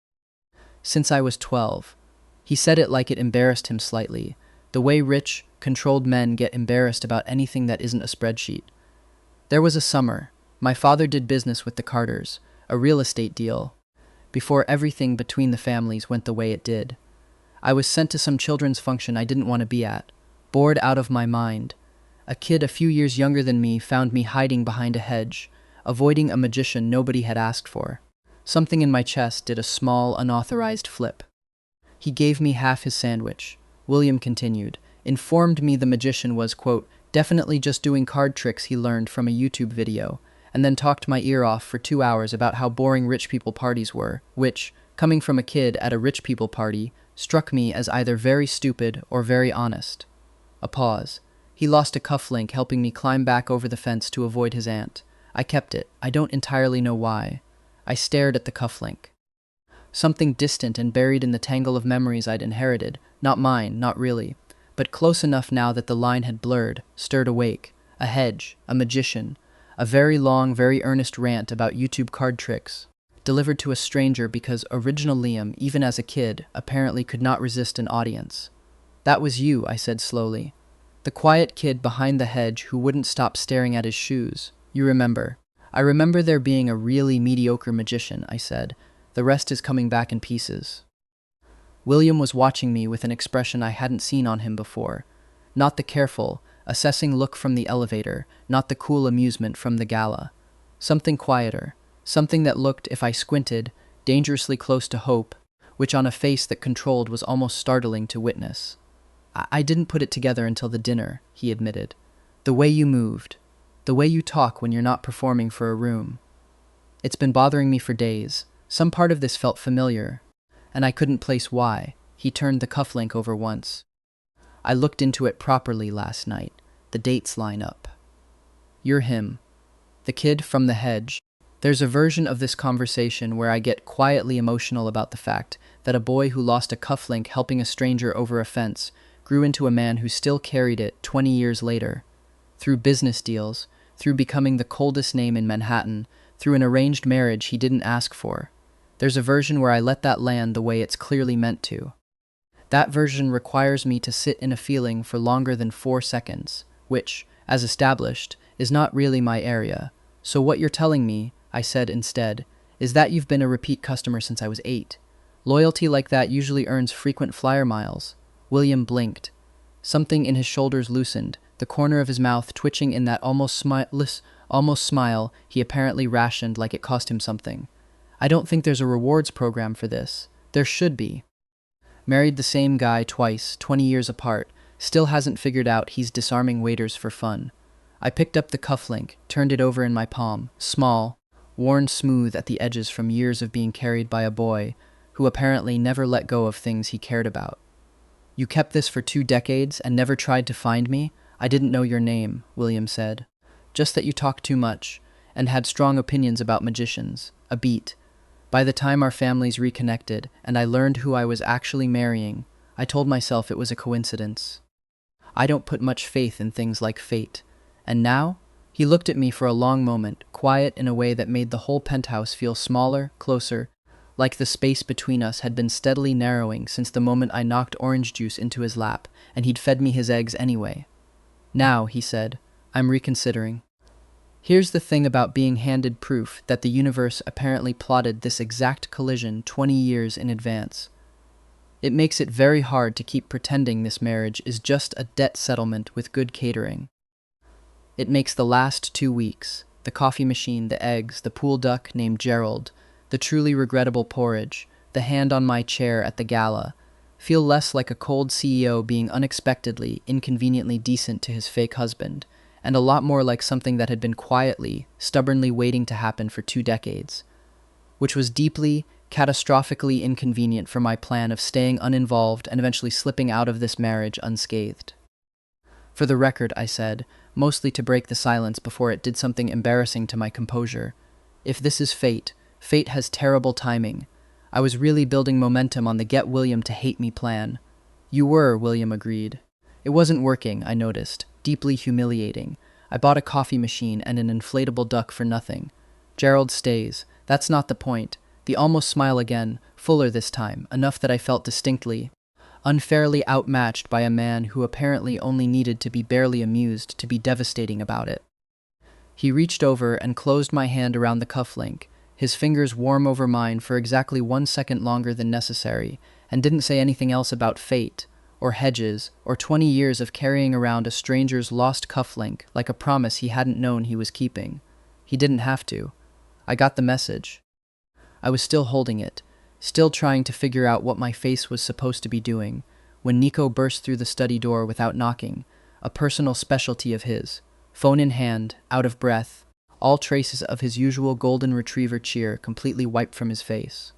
A: "Since I was 12. He said it like it embarrassed him slightly, the way rich, controlled men get embarrassed about anything that isn't a spreadsheet. "There was a summer. My father did business with the Carters, a real estate deal, before everything between the families went the way it did. I was sent to some children's function I didn't want to be at, bored out of my mind. A kid a few years younger than me found me hiding behind a hedge, avoiding a magician nobody had asked for. Something in my chest did a small, unauthorized flip. He gave me half his sandwich," William continued, "informed me the magician was, quote, definitely just doing card tricks he learned from a YouTube video, and then talked my ear off for 2 hours about how boring rich people parties were, which, coming from a kid at a rich people party, struck me as either very stupid or very honest." A pause. "He lost a cufflink helping me climb back over the fence to avoid his aunt. I kept it. I don't entirely know why." I stared at the cufflink. Something distant and buried in the tangle of memories I'd inherited, not mine, not really, but close enough now that the line had blurred, stirred awake. A hedge, a magician, a very long, very earnest rant about YouTube card tricks, delivered to a stranger because original Liam, even as a kid, apparently could not resist an audience. "That was you," I said slowly. "The quiet kid behind the hedge who wouldn't stop staring at his shoes. You remember." "I remember there being a really mediocre magician," I said. "The rest is coming back in pieces." William was watching me with an expression I hadn't seen on him before. Not the careful, assessing look from the elevator, not the cool amusement from the gala. Something quieter, something that looked, if I squinted, dangerously close to hope, which on a face that controlled was almost startling to witness. I didn't put it together until the dinner," he admitted. "The way you moved. The way you talk when you're not performing for a room. It's been bothering me for days. Some part of this felt familiar, and I couldn't place why. He turned the cufflink over once. I looked into it properly last night. The dates line up. You're him. The kid from the hedge. There's a version of this conversation where I get quietly emotional about the fact that a boy who lost a cufflink helping a stranger over a fence grew into a man who still carried it 20 years later. Through business deals, through becoming the coldest name in Manhattan, through an arranged marriage he didn't ask for. There's a version where I let that land the way it's clearly meant to. That version requires me to sit in a feeling for longer than 4 seconds, which, as established, is not really my area. So what you're telling me, I said instead, is that you've been a repeat customer since I was 8. Loyalty like that usually earns frequent flyer miles. William blinked. Something in his shoulders loosened, the corner of his mouth twitching in that almost smile he apparently rationed like it cost him something. I don't think there's a rewards program for this. There should be. Married the same guy twice, 20 years apart, still hasn't figured out he's disarming waiters for fun. I picked up the cufflink, turned it over in my palm, small, worn smooth at the edges from years of being carried by a boy who apparently never let go of things he cared about. You kept this for 2 decades and never tried to find me? I didn't know your name, William said. Just that you talked too much, and had strong opinions about magicians. A beat. By the time our families reconnected, and I learned who I was actually marrying, I told myself it was a coincidence. I don't put much faith in things like fate. And now? He looked at me for a long moment, quiet in a way that made the whole penthouse feel smaller, closer, like the space between us had been steadily narrowing since the moment I knocked orange juice into his lap, and he'd fed me his eggs anyway. Now, he said, I'm reconsidering. Here's the thing about being handed proof that the universe apparently plotted this exact collision 20 years in advance. It makes it very hard to keep pretending this marriage is just a debt settlement with good catering. It makes the last 2 weeks, the coffee machine, the eggs, the pool duck named Gerald, the truly regrettable porridge, the hand on my chair at the gala, feel less like a cold CEO being unexpectedly, inconveniently decent to his fake husband, and a lot more like something that had been quietly, stubbornly waiting to happen for 2 decades, which was deeply, catastrophically inconvenient for my plan of staying uninvolved and eventually slipping out of this marriage unscathed. For the record, I said, mostly to break the silence before it did something embarrassing to my composure. If this is fate, fate has terrible timing. I was really building momentum on the get William to hate me plan. You were, William agreed. It wasn't working, I noticed, deeply humiliating. I bought a coffee machine and an inflatable duck for nothing. Gerald stays. That's not the point. The almost smile again, fuller this time, enough that I felt distinctly unfairly outmatched by a man who apparently only needed to be barely amused to be devastating about it. He reached over and closed my hand around the cufflink, his fingers warm over mine for exactly 1 second longer than necessary, and didn't say anything else about fate, or hedges, or 20 years of carrying around a stranger's lost cufflink like a promise he hadn't known he was keeping. He didn't have to. I got the message. I was still holding it, still trying to figure out what my face was supposed to be doing, when Nico burst through the study door without knocking, a personal specialty of his, phone in hand, out of breath, all traces of his usual golden retriever cheer completely wiped from his face.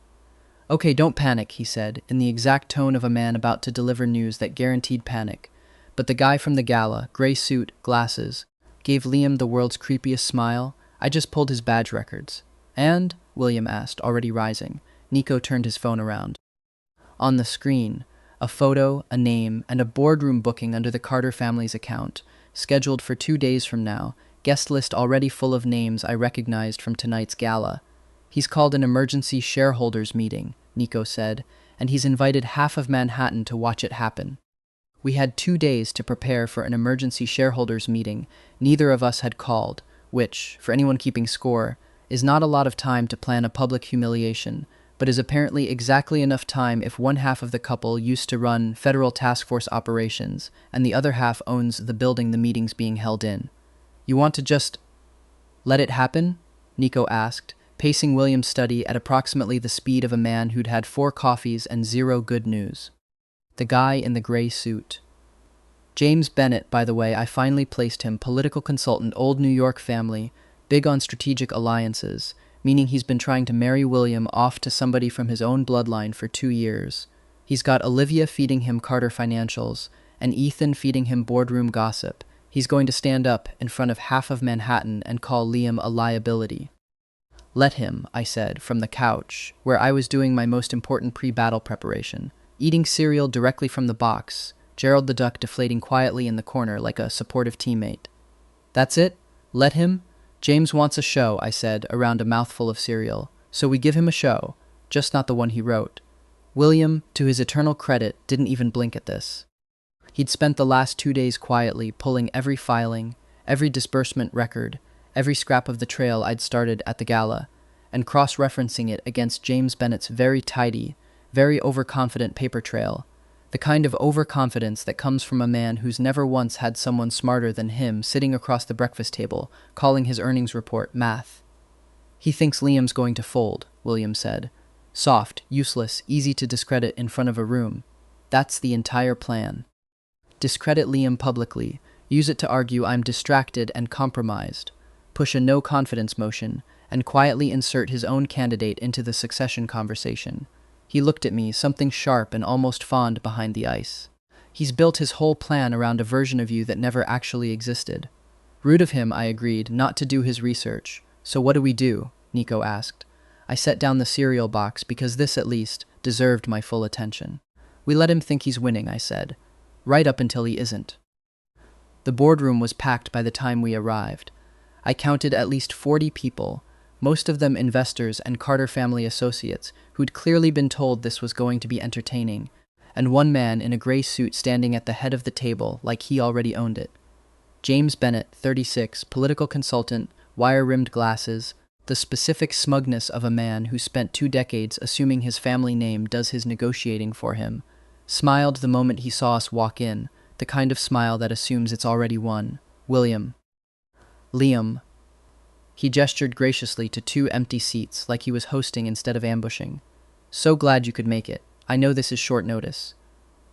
A: Okay, don't panic, he said, in the exact tone of a man about to deliver news that guaranteed panic, but the guy from the gala, gray suit, glasses, gave Liam the world's creepiest smile. I just pulled his badge records. And? William asked, already rising. Nico turned his phone around. On the screen, a photo, a name, and a boardroom booking under the Carter family's account, scheduled for 2 days from now, guest list already full of names I recognized from tonight's gala. He's called an emergency shareholders meeting, Nico said, and he's invited half of Manhattan to watch it happen. We had 2 days to prepare for an emergency shareholders meeting neither of us had called, which, for anyone keeping score, is not a lot of time to plan a public humiliation, but is apparently exactly enough time if one half of the couple used to run federal task force operations and the other half owns the building the meeting's being held in. You want to just let it happen? Nico asked, pacing William's study at approximately the speed of a man who'd had 4 coffees and 0 good news. The guy in the gray suit. James Bennett, by the way, I finally placed him, political consultant, old New York family, big on strategic alliances, meaning he's been trying to marry William off to somebody from his own bloodline for 2 years. He's got Olivia feeding him Carter financials, and Ethan feeding him boardroom gossip. He's going to stand up in front of half of Manhattan and call Liam a liability. Let him, I said, from the couch, where I was doing my most important pre-battle preparation, eating cereal directly from the box, Gerald the duck deflating quietly in the corner like a supportive teammate. That's it? Let him? James wants a show, I said, around a mouthful of cereal. So we give him a show, just not the one he wrote. William, to his eternal credit, didn't even blink at this. He'd spent the last 2 days quietly pulling every filing, every disbursement record, every scrap of the trail I'd started at the gala, and cross-referencing it against James Bennett's very tidy, very overconfident paper trail, the kind of overconfidence that comes from a man who's never once had someone smarter than him sitting across the breakfast table, calling his earnings report math. He thinks Liam's going to fold, William said. Soft, useless, easy to discredit in front of a room. That's the entire plan. Discredit Liam publicly, use it to argue I'm distracted and compromised, push a no-confidence motion, and quietly insert his own candidate into the succession conversation. He looked at me, something sharp and almost fond behind the ice. He's built his whole plan around a version of you that never actually existed. Rude of him, I agreed, not to do his research. So what do we do? Nico asked. I set down the cereal box because this, at least, deserved my full attention. We let him think he's winning, I said. Right up until he isn't. The boardroom was packed by the time we arrived. I counted at least 40 people, most of them investors and Carter family associates who'd clearly been told this was going to be entertaining, and one man in a gray suit standing at the head of the table like he already owned it. James Bennett, 36, political consultant, wire-rimmed glasses, the specific smugness of a man who spent 2 decades assuming his family name does his negotiating for him, smiled the moment he saw us walk in, the kind of smile that assumes it's already won. William. Liam. He gestured graciously to 2 empty seats like he was hosting instead of ambushing. So glad you could make it. I know this is short notice.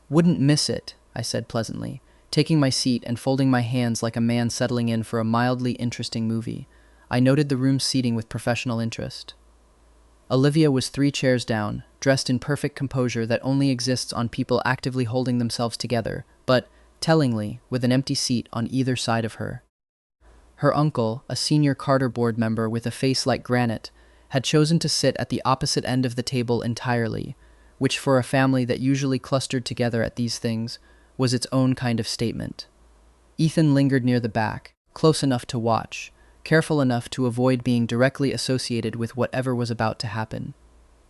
A: Wouldn't miss it, I said pleasantly, taking my seat and folding my hands like a man settling in for a mildly interesting movie. I noted the room's seating with professional interest. Olivia was 3 chairs down, dressed in perfect composure that only exists on people actively holding themselves together, but, tellingly, with an empty seat on either side of her. Her uncle, a senior Carter board member with a face like granite, had chosen to sit at the opposite end of the table entirely, which for a family that usually clustered together at these things was its own kind of statement. Ethan lingered near the back, close enough to watch, careful enough to avoid being directly associated with whatever was about to happen.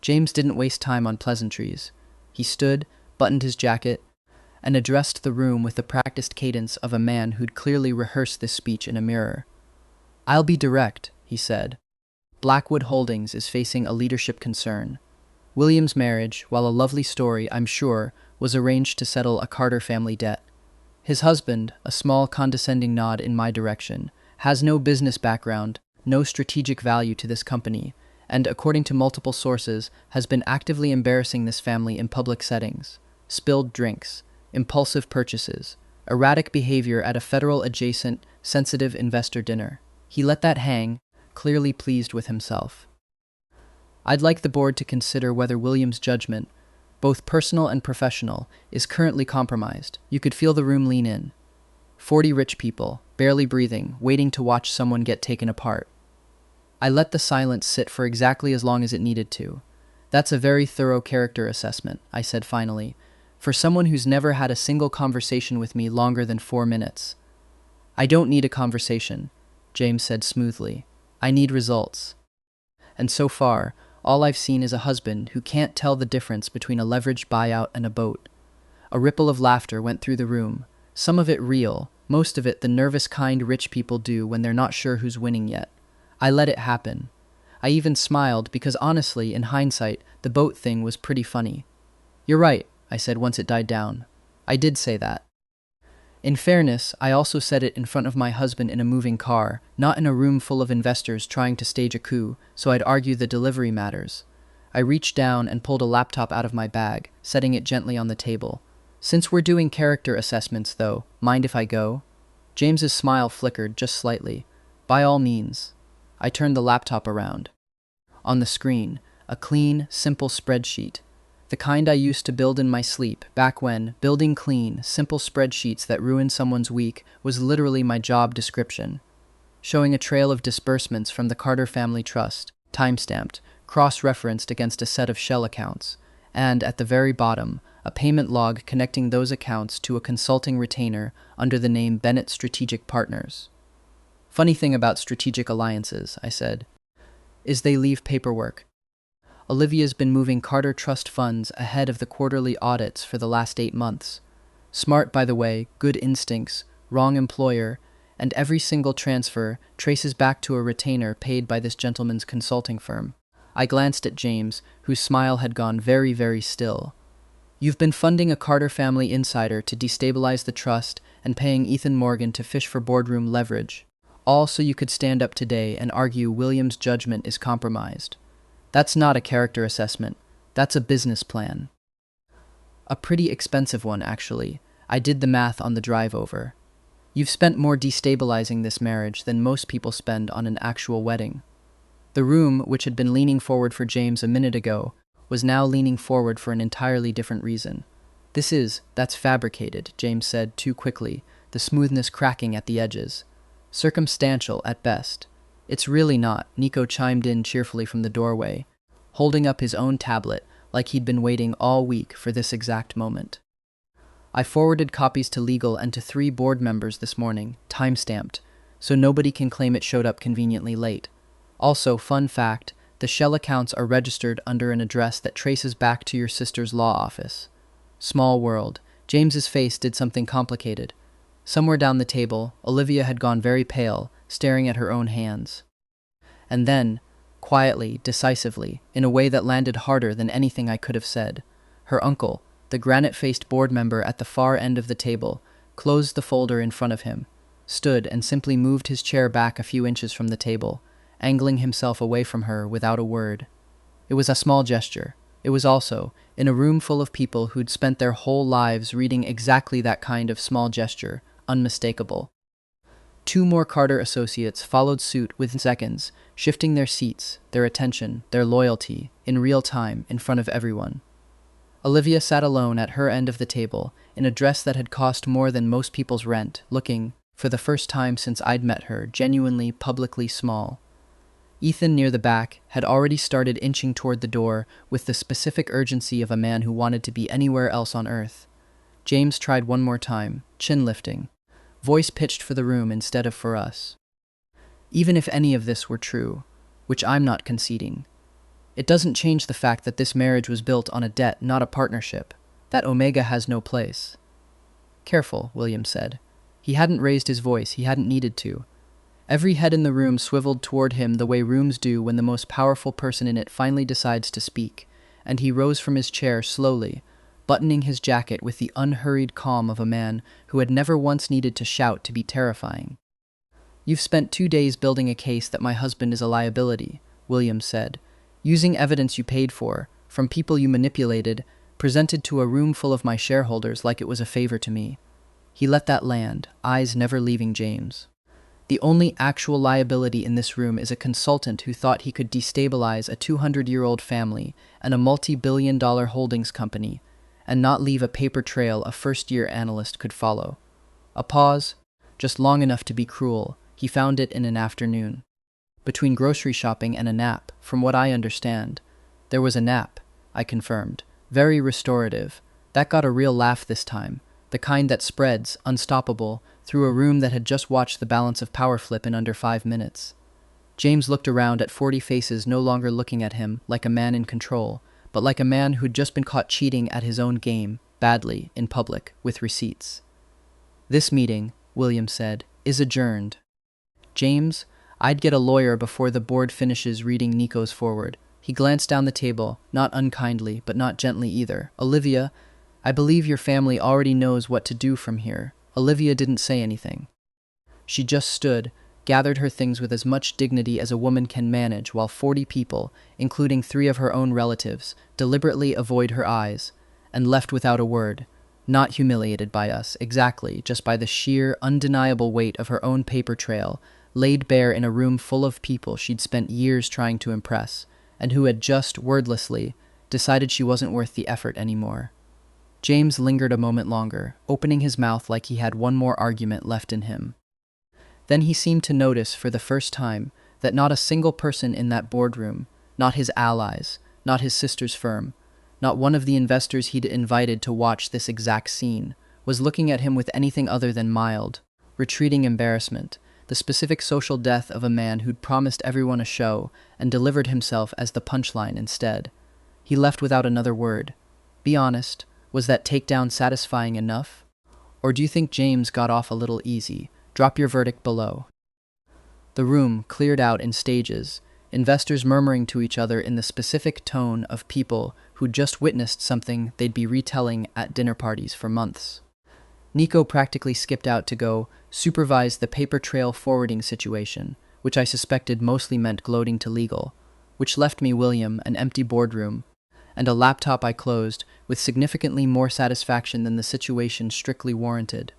A: James didn't waste time on pleasantries. He stood, buttoned his jacket, and addressed the room with the practiced cadence of a man who'd clearly rehearsed this speech in a mirror. I'll be direct, he said. Blackwood Holdings is facing a leadership concern. William's marriage, while a lovely story, I'm sure, was arranged to settle a Carter family debt. His husband, a small condescending nod in my direction, has no business background, no strategic value to this company, and, according to multiple sources, has been actively embarrassing this family in public settings. Spilled drinks, impulsive purchases, erratic behavior at a federal-adjacent, sensitive investor dinner. He let that hang, clearly pleased with himself. I'd like the board to consider whether William's judgment, both personal and professional, is currently compromised. You could feel the room lean in. 40 rich people, barely breathing, waiting to watch someone get taken apart. I let the silence sit for exactly as long as it needed to. That's a very thorough character assessment, I said finally, for someone who's never had a single conversation with me longer than 4 minutes. I don't need a conversation, James said smoothly. I need results. And so far, all I've seen is a husband who can't tell the difference between a leveraged buyout and a boat. A ripple of laughter went through the room, some of it real, most of it the nervous kind rich people do when they're not sure who's winning yet. I let it happen. I even smiled because honestly, in hindsight, the boat thing was pretty funny. You're right, I said once it died down. I did say that. In fairness, I also said it in front of my husband in a moving car, not in a room full of investors trying to stage a coup, so I'd argue the delivery matters. I reached down and pulled a laptop out of my bag, setting it gently on the table. Since we're doing character assessments, though, mind if I go? James's smile flickered just slightly. By all means. I turned the laptop around. On the screen, a clean, simple spreadsheet. The kind I used to build in my sleep, back when building clean, simple spreadsheets that ruined someone's week was literally my job description. Showing a trail of disbursements from the Carter Family Trust, timestamped, cross-referenced against a set of shell accounts, and, at the very bottom, a payment log connecting those accounts to a consulting retainer under the name Bennett Strategic Partners. Funny thing about strategic alliances, I said, is they leave paperwork. Olivia's been moving Carter Trust funds ahead of the quarterly audits for the last 8 months. Smart, by the way, good instincts, wrong employer, and every single transfer traces back to a retainer paid by this gentleman's consulting firm. I glanced at James, whose smile had gone very, very still. You've been funding a Carter family insider to destabilize the trust and paying Ethan Morgan to fish for boardroom leverage, all so you could stand up today and argue William's judgment is compromised. That's not a character assessment. That's a business plan. A pretty expensive one, actually. I did the math on the drive over. You've spent more destabilizing this marriage than most people spend on an actual wedding. The room, which had been leaning forward for James a minute ago, was now leaning forward for an entirely different reason. That's fabricated, James said too quickly, the smoothness cracking at the edges. Circumstantial at best. It's really not, Nico chimed in cheerfully from the doorway, holding up his own tablet like he'd been waiting all week for this exact moment. I forwarded copies to legal and to 3 board members this morning, time-stamped, so nobody can claim it showed up conveniently late. Also, fun fact, the shell accounts are registered under an address that traces back to your sister's law office. Small world. James's face did something complicated. Somewhere down the table, Olivia had gone very pale, staring at her own hands. And then, quietly, decisively, in a way that landed harder than anything I could have said, her uncle, the granite-faced board member at the far end of the table, closed the folder in front of him, stood and simply moved his chair back a few inches from the table, angling himself away from her without a word. It was a small gesture. It was also, in a room full of people who'd spent their whole lives reading exactly that kind of small gesture, unmistakable. 2 more Carter associates followed suit within seconds, shifting their seats, their attention, their loyalty, in real time, in front of everyone. Olivia sat alone at her end of the table, in a dress that had cost more than most people's rent, looking, for the first time since I'd met her, genuinely, publicly small. Ethan, near the back, had already started inching toward the door with the specific urgency of a man who wanted to be anywhere else on earth. James tried one more time, chin lifting, voice pitched for the room instead of for us. Even if any of this were true, which I'm not conceding, it doesn't change the fact that this marriage was built on a debt, not a partnership. That Omega has no place. Careful, William said. He hadn't raised his voice, he hadn't needed to. Every head in the room swiveled toward him the way rooms do when the most powerful person in it finally decides to speak, and he rose from his chair slowly, buttoning his jacket with the unhurried calm of a man who had never once needed to shout to be terrifying. You've spent 2 days building a case that my husband is a liability, William said, using evidence you paid for, from people you manipulated, presented to a room full of my shareholders like it was a favor to me. He let that land, eyes never leaving James. The only actual liability in this room is a consultant who thought he could destabilize a 200-year-old family and a multi-billion-dollar holdings company, and not leave a paper trail a first-year analyst could follow. A pause, just long enough to be cruel. He found it in an afternoon. Between grocery shopping and a nap, from what I understand. There was a nap, I confirmed. Very restorative. That got a real laugh this time. The kind that spreads, unstoppable, through a room that had just watched the balance of power flip in under 5 minutes. James looked around at 40 faces no longer looking at him like a man in control, but like a man who'd just been caught cheating at his own game, badly, in public, with receipts. This meeting, William said, is adjourned. James, I'd get a lawyer before the board finishes reading Nico's forward. He glanced down the table, not unkindly, but not gently either. Olivia, I believe your family already knows what to do from here. Olivia didn't say anything. She just stood, gathered her things with as much dignity as a woman can manage while 40 people, including 3 of her own relatives, deliberately avoid her eyes, and left without a word, not humiliated by us, exactly, just by the sheer, undeniable weight of her own paper trail, laid bare in a room full of people she'd spent years trying to impress, and who had just, wordlessly, decided she wasn't worth the effort anymore. James lingered a moment longer, opening his mouth like he had one more argument left in him. Then he seemed to notice for the first time that not a single person in that boardroom, not his allies, not his sister's firm, not one of the investors he'd invited to watch this exact scene, was looking at him with anything other than mild, retreating embarrassment, the specific social death of a man who'd promised everyone a show and delivered himself as the punchline instead. He left without another word. Be honest, was that takedown satisfying enough? Or do you think James got off a little easy? Drop your verdict below. The room cleared out in stages, investors murmuring to each other in the specific tone of people who'd just witnessed something they'd be retelling at dinner parties for months. Nico practically skipped out to go supervise the paper trail forwarding situation, which I suspected mostly meant gloating to legal, which left me, William, an empty boardroom, and a laptop I closed with significantly more satisfaction than the situation strictly warranted.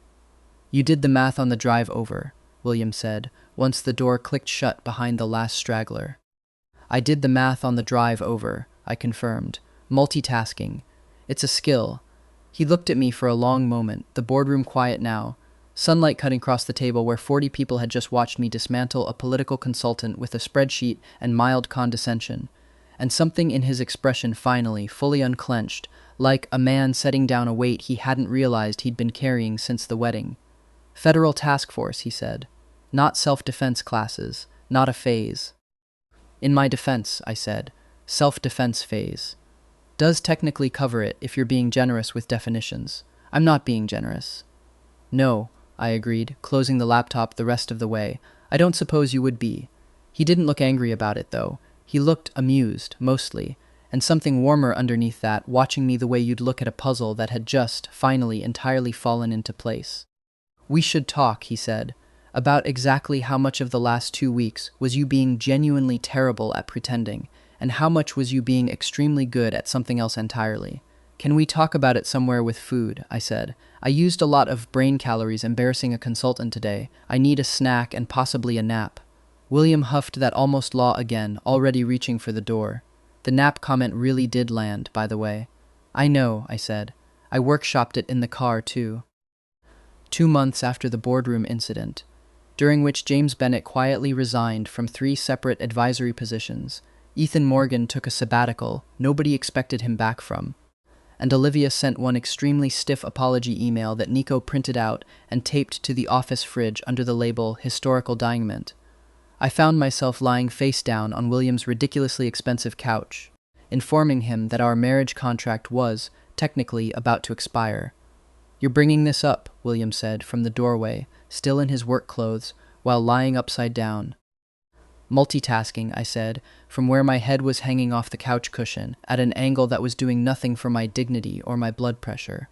A: You did the math on the drive over, William said, once the door clicked shut behind the last straggler. I did the math on the drive over, I confirmed. Multitasking. It's a skill. He looked at me for a long moment, the boardroom quiet now, sunlight cutting across the table where 40 people had just watched me dismantle a political consultant with a spreadsheet and mild condescension, and something in his expression finally, fully unclenched, like a man setting down a weight he hadn't realized he'd been carrying since the wedding. Federal task force, he said. Not self-defense classes, not a phase. In my defense, I said, self-defense phase. Does technically cover it if you're being generous with definitions. I'm not being generous. No, I agreed, closing the laptop the rest of the way. I don't suppose you would be. He didn't look angry about it, though. He looked amused, mostly, and something warmer underneath that, watching me the way you'd look at a puzzle that had just, finally, entirely fallen into place. We should talk, he said, about exactly how much of the last 2 weeks was you being genuinely terrible at pretending, and how much was you being extremely good at something else entirely. Can we talk about it somewhere with food, I said. I used a lot of brain calories embarrassing a consultant today. I need a snack and possibly a nap. William huffed that almost law again, already reaching for the door. The nap comment really did land, by the way. I know, I said. I workshopped it in the car, too. 2 months after the boardroom incident, during which James Bennett quietly resigned from 3 separate advisory positions, Ethan Morgan took a sabbatical nobody expected him back from, and Olivia sent one extremely stiff apology email that Nico printed out and taped to the office fridge under the label Historical Diamond. I found myself lying face down on William's ridiculously expensive couch, informing him that our marriage contract was, technically, about to expire. You're bringing this up, William said from the doorway, still in his work clothes, while lying upside down. Multitasking, I said, from where my head was hanging off the couch cushion, at an angle that was doing nothing for my dignity or my blood pressure.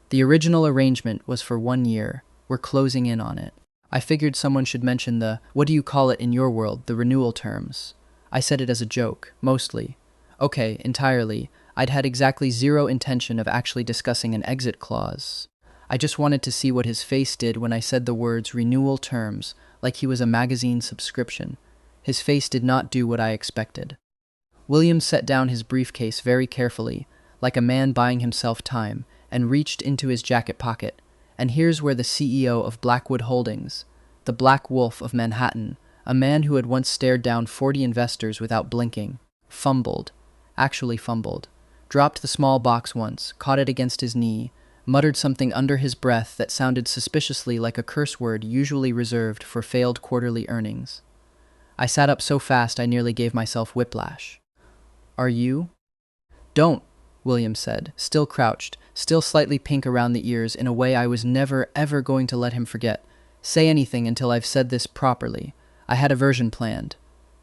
A: The original arrangement was for 1 year. We're closing in on it. I figured someone should mention the, what do you call it in your world, the renewal terms. I said it as a joke, mostly. Okay, entirely. I'd had exactly zero intention of actually discussing an exit clause. I just wanted to see what his face did when I said the words renewal terms, like he was a magazine subscription. His face did not do what I expected. William set down his briefcase very carefully, like a man buying himself time, and reached into his jacket pocket. And here's where the CEO of Blackwood Holdings, the Black Wolf of Manhattan, a man who had once stared down 40 investors without blinking, actually fumbled, dropped the small box once, caught it against his knee, muttered something under his breath that sounded suspiciously like a curse word usually reserved for failed quarterly earnings. I sat up so fast I nearly gave myself whiplash. Are you? Don't, William said, still crouched, still slightly pink around the ears in a way I was never, ever going to let him forget. Say anything until I've said this properly. I had a version planned.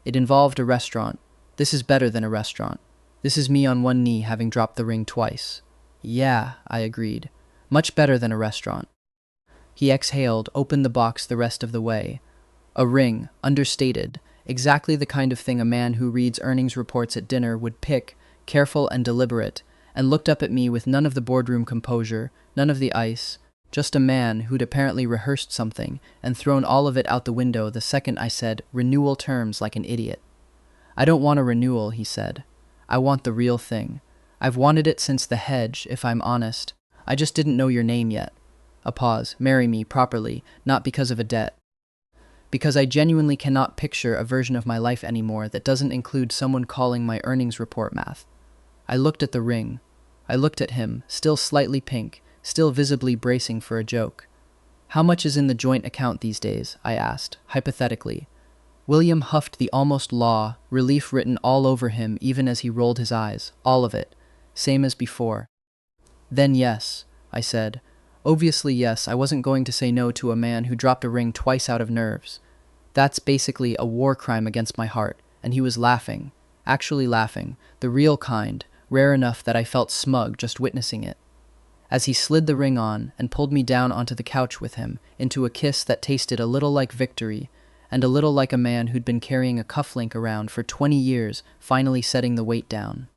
A: It involved a restaurant. This is better than a restaurant. This is me on one knee having dropped the ring twice. Yeah, I agreed. Much better than a restaurant. He exhaled, opened the box the rest of the way. A ring, understated, exactly the kind of thing a man who reads earnings reports at dinner would pick, careful and deliberate, and looked up at me with none of the boardroom composure, none of the ice, just a man who'd apparently rehearsed something and thrown all of it out the window the second I said renewal terms like an idiot. I don't want a renewal, he said. I want the real thing. I've wanted it since the hedge, if I'm honest. I just didn't know your name yet. A pause. Marry me properly, not because of a debt. Because I genuinely cannot picture a version of my life anymore that doesn't include someone calling my earnings report math. I looked at the ring. I looked at him, still slightly pink, still visibly bracing for a joke. How much is in the joint account these days? I asked, hypothetically. William huffed the almost law, relief written all over him even as he rolled his eyes. All of it. Same as before. Then yes, I said. Obviously yes, I wasn't going to say no to a man who dropped a ring twice out of nerves. That's basically a war crime against my heart, and he was laughing. Actually laughing. The real kind, rare enough that I felt smug just witnessing it. As he slid the ring on and pulled me down onto the couch with him, into a kiss that tasted a little like victory, and a little like a man who'd been carrying a cufflink around for 20 years, finally setting the weight down.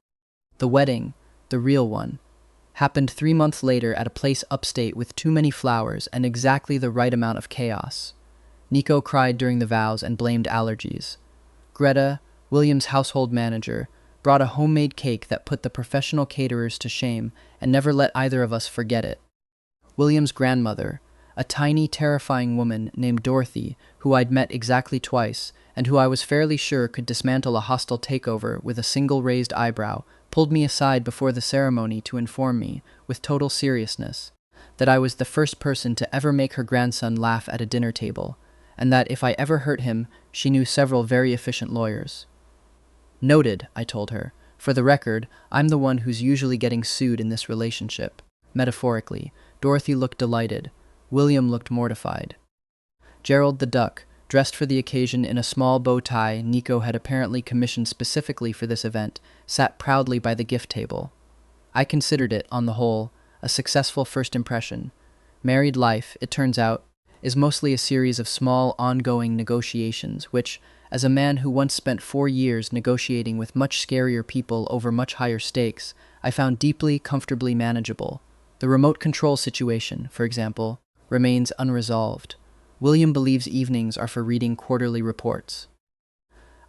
A: The wedding, the real one, happened 3 months later at a place upstate with too many flowers and exactly the right amount of chaos. Nico cried during the vows and blamed allergies. Greta, William's household manager, brought a homemade cake that put the professional caterers to shame and never let either of us forget it. William's grandmother, a tiny, terrifying woman named Dorothy, who I'd met exactly twice, and who I was fairly sure could dismantle a hostile takeover with a single raised eyebrow, pulled me aside before the ceremony to inform me, with total seriousness, that I was the first person to ever make her grandson laugh at a dinner table, and that if I ever hurt him, she knew several very efficient lawyers. Noted, I told her. For the record, I'm the one who's usually getting sued in this relationship. Metaphorically, Dorothy looked delighted. William looked mortified. Gerald the duck, dressed for the occasion in a small bow tie Nico had apparently commissioned specifically for this event, sat proudly by the gift table. I considered it, on the whole, a successful first impression. Married life, it turns out, is mostly a series of small, ongoing negotiations, which, as a man who once spent 4 years negotiating with much scarier people over much higher stakes, I found deeply, comfortably manageable. The remote control situation, for example, remains unresolved. William believes evenings are for reading quarterly reports.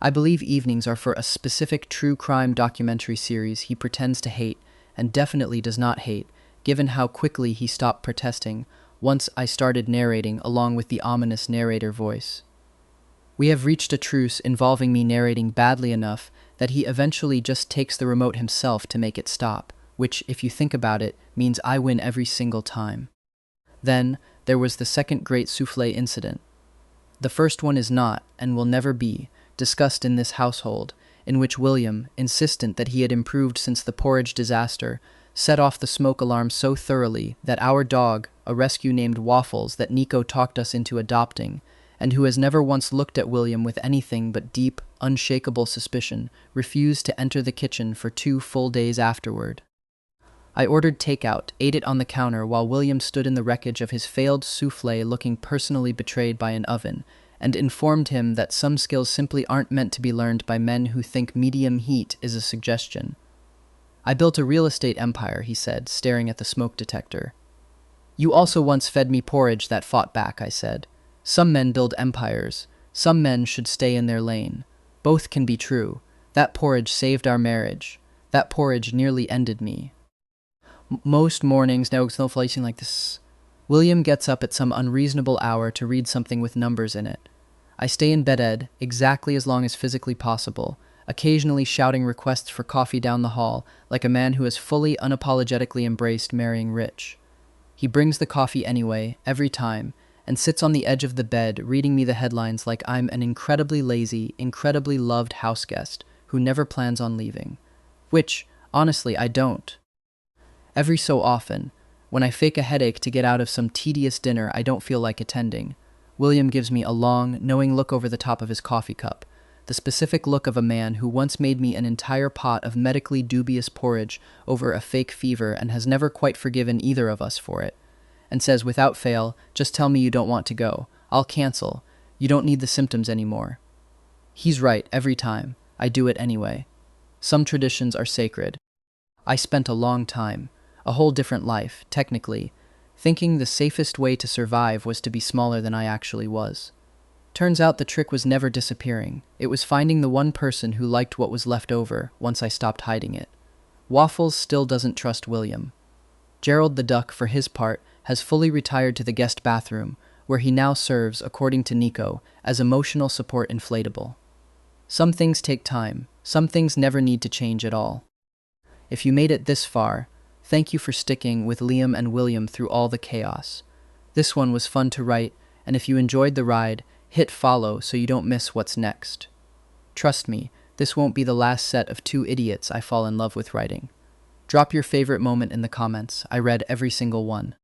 A: I believe evenings are for a specific true crime documentary series he pretends to hate, and definitely does not hate, given how quickly he stopped protesting once I started narrating along with the ominous narrator voice. We have reached a truce involving me narrating badly enough that he eventually just takes the remote himself to make it stop, which, if you think about it, means I win every single time. Then, there was the second great soufflé incident. The first one is not, and will never be, discussed in this household, in which William, insistent that he had improved since the porridge disaster, set off the smoke alarm so thoroughly that our dog, a rescue named Waffles that Nico talked us into adopting, and who has never once looked at William with anything but deep, unshakable suspicion, refused to enter the kitchen for 2 full days afterward. I ordered takeout, ate it on the counter while William stood in the wreckage of his failed soufflé looking personally betrayed by an oven, and informed him that some skills simply aren't meant to be learned by men who think medium heat is a suggestion. I built a real estate empire, he said, staring at the smoke detector. You also once fed me porridge that fought back, I said. Some men build empires. Some men should stay in their lane. Both can be true. That porridge saved our marriage. That porridge nearly ended me. Most mornings now snowflaking like this. William gets up at some unreasonable hour to read something with numbers in it. I stay in bed exactly as long as physically possible, occasionally shouting requests for coffee down the hall like a man who has fully unapologetically embraced marrying rich. He brings the coffee anyway, every time, and sits on the edge of the bed reading me the headlines like I'm an incredibly lazy, incredibly loved houseguest who never plans on leaving. Which, honestly, I don't. Every so often, when I fake a headache to get out of some tedious dinner I don't feel like attending, William gives me a long, knowing look over the top of his coffee cup, the specific look of a man who once made me an entire pot of medically dubious porridge over a fake fever and has never quite forgiven either of us for it, and says without fail, just tell me you don't want to go. I'll cancel. You don't need the symptoms anymore. He's right every time. I do it anyway. Some traditions are sacred. I spent a long time, a whole different life, technically, thinking the safest way to survive was to be smaller than I actually was. Turns out the trick was never disappearing. It was finding the one person who liked what was left over once I stopped hiding it. Waffles still doesn't trust William. Gerald the duck, for his part, has fully retired to the guest bathroom, where he now serves, according to Nico, as emotional support inflatable. Some things take time. Some things never need to change at all. If you made it this far, thank you for sticking with Liam and William through all the chaos. This one was fun to write, and if you enjoyed the ride, hit follow so you don't miss what's next. Trust me, this won't be the last set of two idiots I fall in love with writing. Drop your favorite moment in the comments. I read every single one.